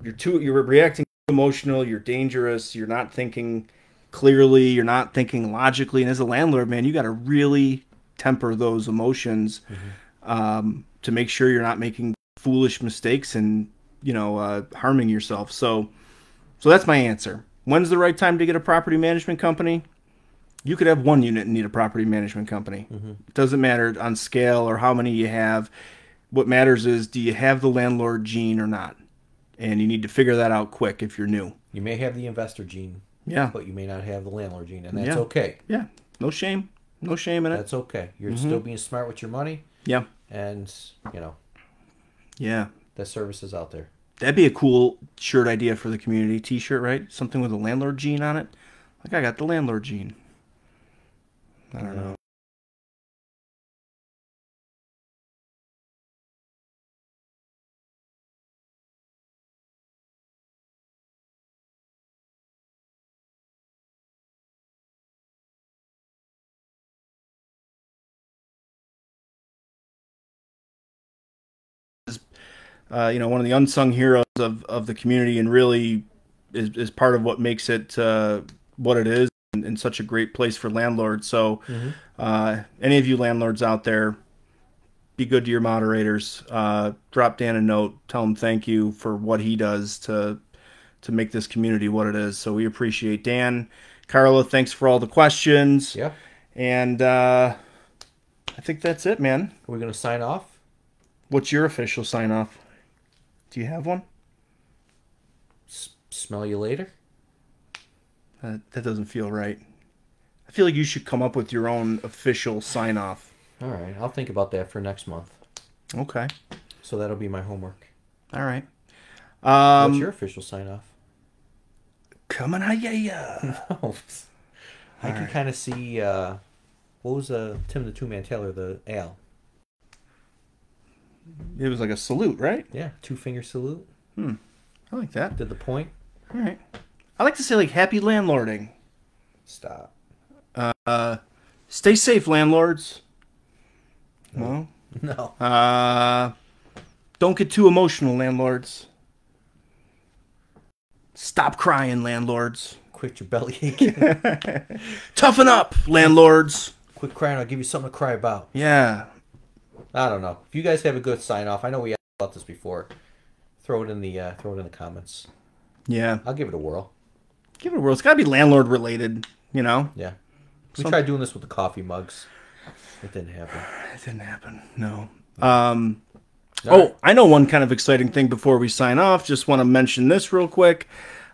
Speaker 2: reacting emotional. You're dangerous. You're not thinking clearly. You're not thinking logically. And as a landlord, man, you got to really temper those emotions to make sure you're not making foolish mistakes and harming yourself. So that's my answer. When's the right time to get a property management company? You could have one unit and need a property management company. It doesn't matter on scale or how many you have. What matters is, do you have the landlord gene or not? And you need to figure that out quick if you're new.
Speaker 1: you may have the investor gene,
Speaker 2: Yeah.
Speaker 1: but you may not have the landlord gene, and that's
Speaker 2: Yeah.
Speaker 1: okay.
Speaker 2: Yeah. No shame. No shame in it.
Speaker 1: That's okay. You're still being smart with your money,
Speaker 2: Yeah.
Speaker 1: and
Speaker 2: Yeah.
Speaker 1: that service is out there.
Speaker 2: That'd be a cool shirt idea for the community. T-shirt, right? Something with a landlord gene on it. Like, I got the landlord gene. I don't know. One of the unsung heroes of the community, and really is part of what makes it what it is, and such a great place for landlords. So, any of you landlords out there, be good to your moderators. Drop Dan a note. Tell him thank you for what he does to make this community what it is. So we appreciate Dan. Carla, thanks for all the questions.
Speaker 1: Yeah.
Speaker 2: And I think that's it, man.
Speaker 1: Are we going to sign off?
Speaker 2: What's your official sign off? Do you have one?
Speaker 1: Smell you later?
Speaker 2: That doesn't feel right. I feel like you should come up with your own official sign off.
Speaker 1: All right. I'll think about that for next month.
Speaker 2: Okay.
Speaker 1: So that'll be my homework.
Speaker 2: All right.
Speaker 1: What's your official sign off?
Speaker 2: Coming at ya.
Speaker 1: I can kind of see, what was Tim the Two-Man Taylor, the Al?
Speaker 2: It was like a salute, right?
Speaker 1: Yeah, two-finger salute.
Speaker 2: I like that.
Speaker 1: Did the point.
Speaker 2: All right. I like to say, like, happy landlording.
Speaker 1: Stop.
Speaker 2: Stay safe, landlords. No.
Speaker 1: No.
Speaker 2: Don't get too emotional, landlords. Stop crying, landlords.
Speaker 1: Quit your belly aching.
Speaker 2: Toughen up, landlords.
Speaker 1: Quit crying. I'll give you something to cry about.
Speaker 2: Yeah.
Speaker 1: I don't know. If you guys have a good sign off, I know we asked about this before. Throw it in the comments.
Speaker 2: Yeah.
Speaker 1: I'll give it a whirl.
Speaker 2: Give it a whirl. It's got to be landlord related,
Speaker 1: Yeah. We tried doing this with the coffee mugs. It didn't happen.
Speaker 2: It didn't happen. No.
Speaker 1: Right.
Speaker 2: I know one kind of exciting thing before we sign off. Just want to mention this real quick.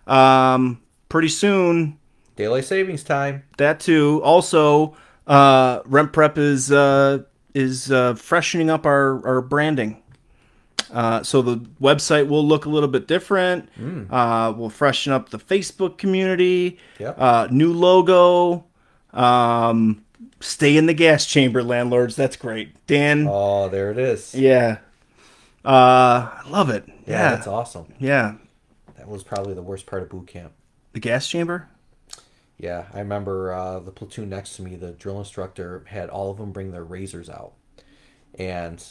Speaker 2: Pretty soon,
Speaker 1: Daylight savings time.
Speaker 2: that too. Also, RentPrep is freshening up our branding. So the website will look a little bit different. We'll freshen up the Facebook community.
Speaker 1: Yep.
Speaker 2: New logo. Stay in the gas chamber, landlords. That's great. Dan.
Speaker 1: Oh, there it is.
Speaker 2: Yeah. I love it.
Speaker 1: Yeah, that's awesome.
Speaker 2: Yeah.
Speaker 1: That was probably the worst part of boot camp.
Speaker 2: The gas chamber?
Speaker 1: Yeah, I remember the platoon next to me, the drill instructor had all of them bring their razors out. And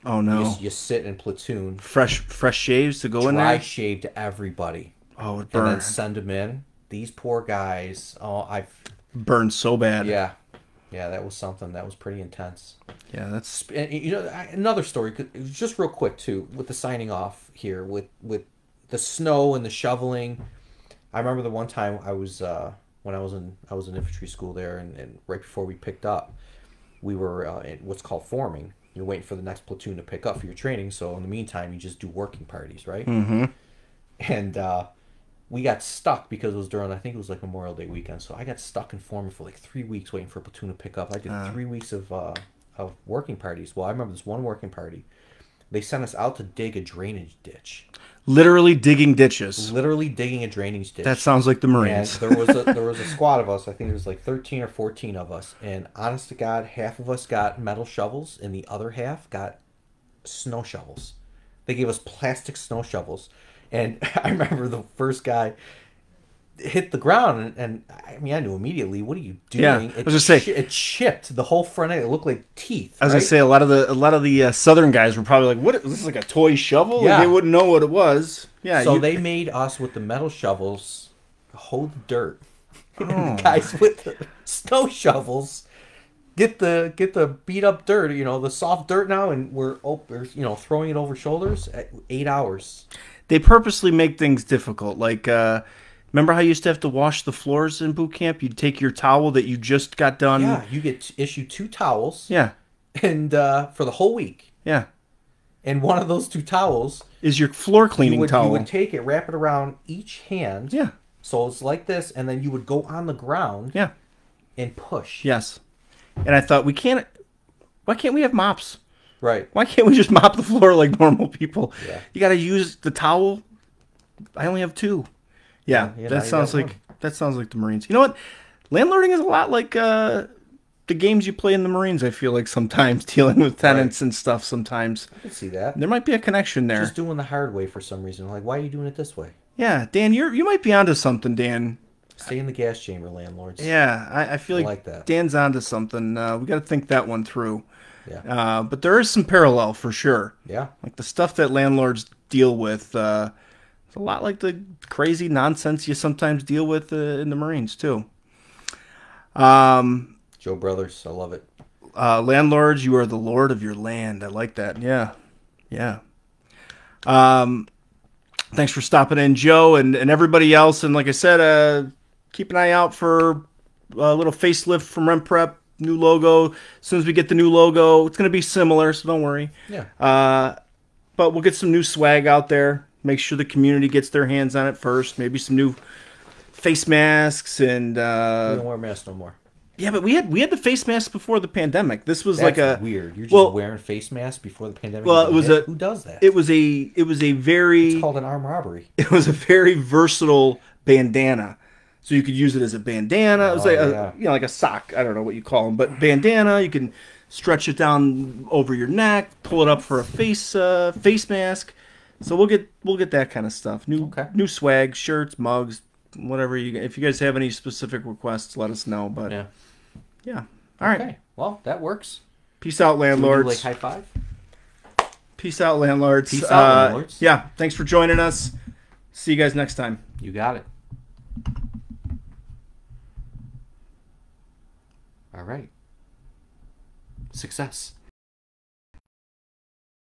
Speaker 2: Oh no.
Speaker 1: you sit in platoon,
Speaker 2: Fresh shaves to go in
Speaker 1: dry
Speaker 2: there?
Speaker 1: shaved everybody,
Speaker 2: Oh, it
Speaker 1: and then
Speaker 2: burns.
Speaker 1: send them in. These poor guys. Oh,
Speaker 2: Burns so bad.
Speaker 1: yeah, that was something. That was pretty intense.
Speaker 2: Yeah, that's
Speaker 1: And, another story, just real quick too, with the signing off here, with the snow and the shoveling. I remember the one time I was when I was in infantry school there, and right before we picked up, we were in what's called forming. You're waiting for the next platoon to pick up for your training. So in the meantime, you just do working parties, right?
Speaker 2: Mm-hmm.
Speaker 1: And we got stuck because it was during, I think it was like Memorial Day weekend. So I got stuck in Foreman for like 3 weeks waiting for a platoon to pick up. I did 3 weeks of working parties. Well, I remember this one working party. They sent us out to dig a drainage ditch.
Speaker 2: Literally digging ditches.
Speaker 1: Literally digging a drainage ditch.
Speaker 2: That sounds like the Marines.
Speaker 1: And there was a squad of us. I think there was like 13 or 14 of us. And honest to God, half of us got metal shovels and the other half got snow shovels. They gave us plastic snow shovels. And I remember the first guy hit the ground, and I mean, I knew immediately, what are you doing?
Speaker 2: Yeah, I was just saying,
Speaker 1: it chipped the whole front end. It looked like teeth.
Speaker 2: As I say, a lot of the Southern guys were probably like, "What? This is like a toy shovel?"
Speaker 1: Yeah.
Speaker 2: Like, they wouldn't know what it was. Yeah.
Speaker 1: So they made us with the metal shovels hold the dirt. And the guys with the snow shovels get the beat up dirt, the soft dirt now, and we're throwing it over shoulders at 8 hours.
Speaker 2: They purposely make things difficult. Like, remember how you used to have to wash the floors in boot camp? You'd take your towel that you just got done.
Speaker 1: Yeah, you get issued 2 towels.
Speaker 2: Yeah.
Speaker 1: And for the whole week.
Speaker 2: Yeah.
Speaker 1: And one of those 2 towels
Speaker 2: is your floor cleaning towel.
Speaker 1: You would take it, wrap it around each hand.
Speaker 2: Yeah.
Speaker 1: So it's like this, and then you would go on the ground.
Speaker 2: Yeah.
Speaker 1: And push.
Speaker 2: Yes. And I thought, why can't we have mops?
Speaker 1: Right.
Speaker 2: Why can't we just mop the floor like normal people?
Speaker 1: Yeah.
Speaker 2: You got to use the towel. I only have 2. Yeah, that sounds like the Marines. You know what? Landlording is a lot like the games you play in the Marines. I feel like sometimes dealing with tenants and stuff. Sometimes
Speaker 1: I can see that.
Speaker 2: There might be a connection there.
Speaker 1: Just doing the hard way for some reason. Like, why are you doing it this way?
Speaker 2: Yeah, Dan, you might be onto something, Dan.
Speaker 1: Stay in the gas chamber, landlords.
Speaker 2: Yeah, I feel like
Speaker 1: that. Dan's
Speaker 2: onto something. We got to think that one through.
Speaker 1: Yeah.
Speaker 2: But there is some parallel for sure.
Speaker 1: Yeah.
Speaker 2: Like the stuff that landlords deal with. It's a lot like the crazy nonsense you sometimes deal with in the Marines too.
Speaker 1: Joe Brothers, I love it.
Speaker 2: Landlords, you are the lord of your land. I like that. Yeah. Yeah. Thanks for stopping in, Joe, and everybody else. And like I said, keep an eye out for a little facelift from RentPrep. New logo. As soon as we get the new logo, it's going to be similar, so don't worry.
Speaker 1: Yeah.
Speaker 2: But we'll get some new swag out there. Make sure the community gets their hands on it first. Maybe some new face masks and.
Speaker 1: We don't wear masks no more.
Speaker 2: Yeah, but we had the face masks before the pandemic. This was
Speaker 1: That's
Speaker 2: like a
Speaker 1: weird. You're just wearing face masks before the pandemic.
Speaker 2: Well, it was
Speaker 1: who does that?
Speaker 2: It was a very.
Speaker 1: It's called an armed robbery.
Speaker 2: It was a very versatile bandana. So you could use it as a bandana. It was like like a sock. I don't know what you call them, but bandana. You can stretch it down over your neck, pull it up for a face mask. So we'll get that kind of stuff. New swag, shirts, mugs, whatever you. If you guys have any specific requests, let us know. But yeah. All right.
Speaker 1: Okay. Well, that works.
Speaker 2: Peace out, landlords.
Speaker 1: Like high five.
Speaker 2: Peace out, landlords.
Speaker 1: Peace out, landlords.
Speaker 2: Yeah. Thanks for joining us. See you guys next time.
Speaker 1: You got it. All right. Success.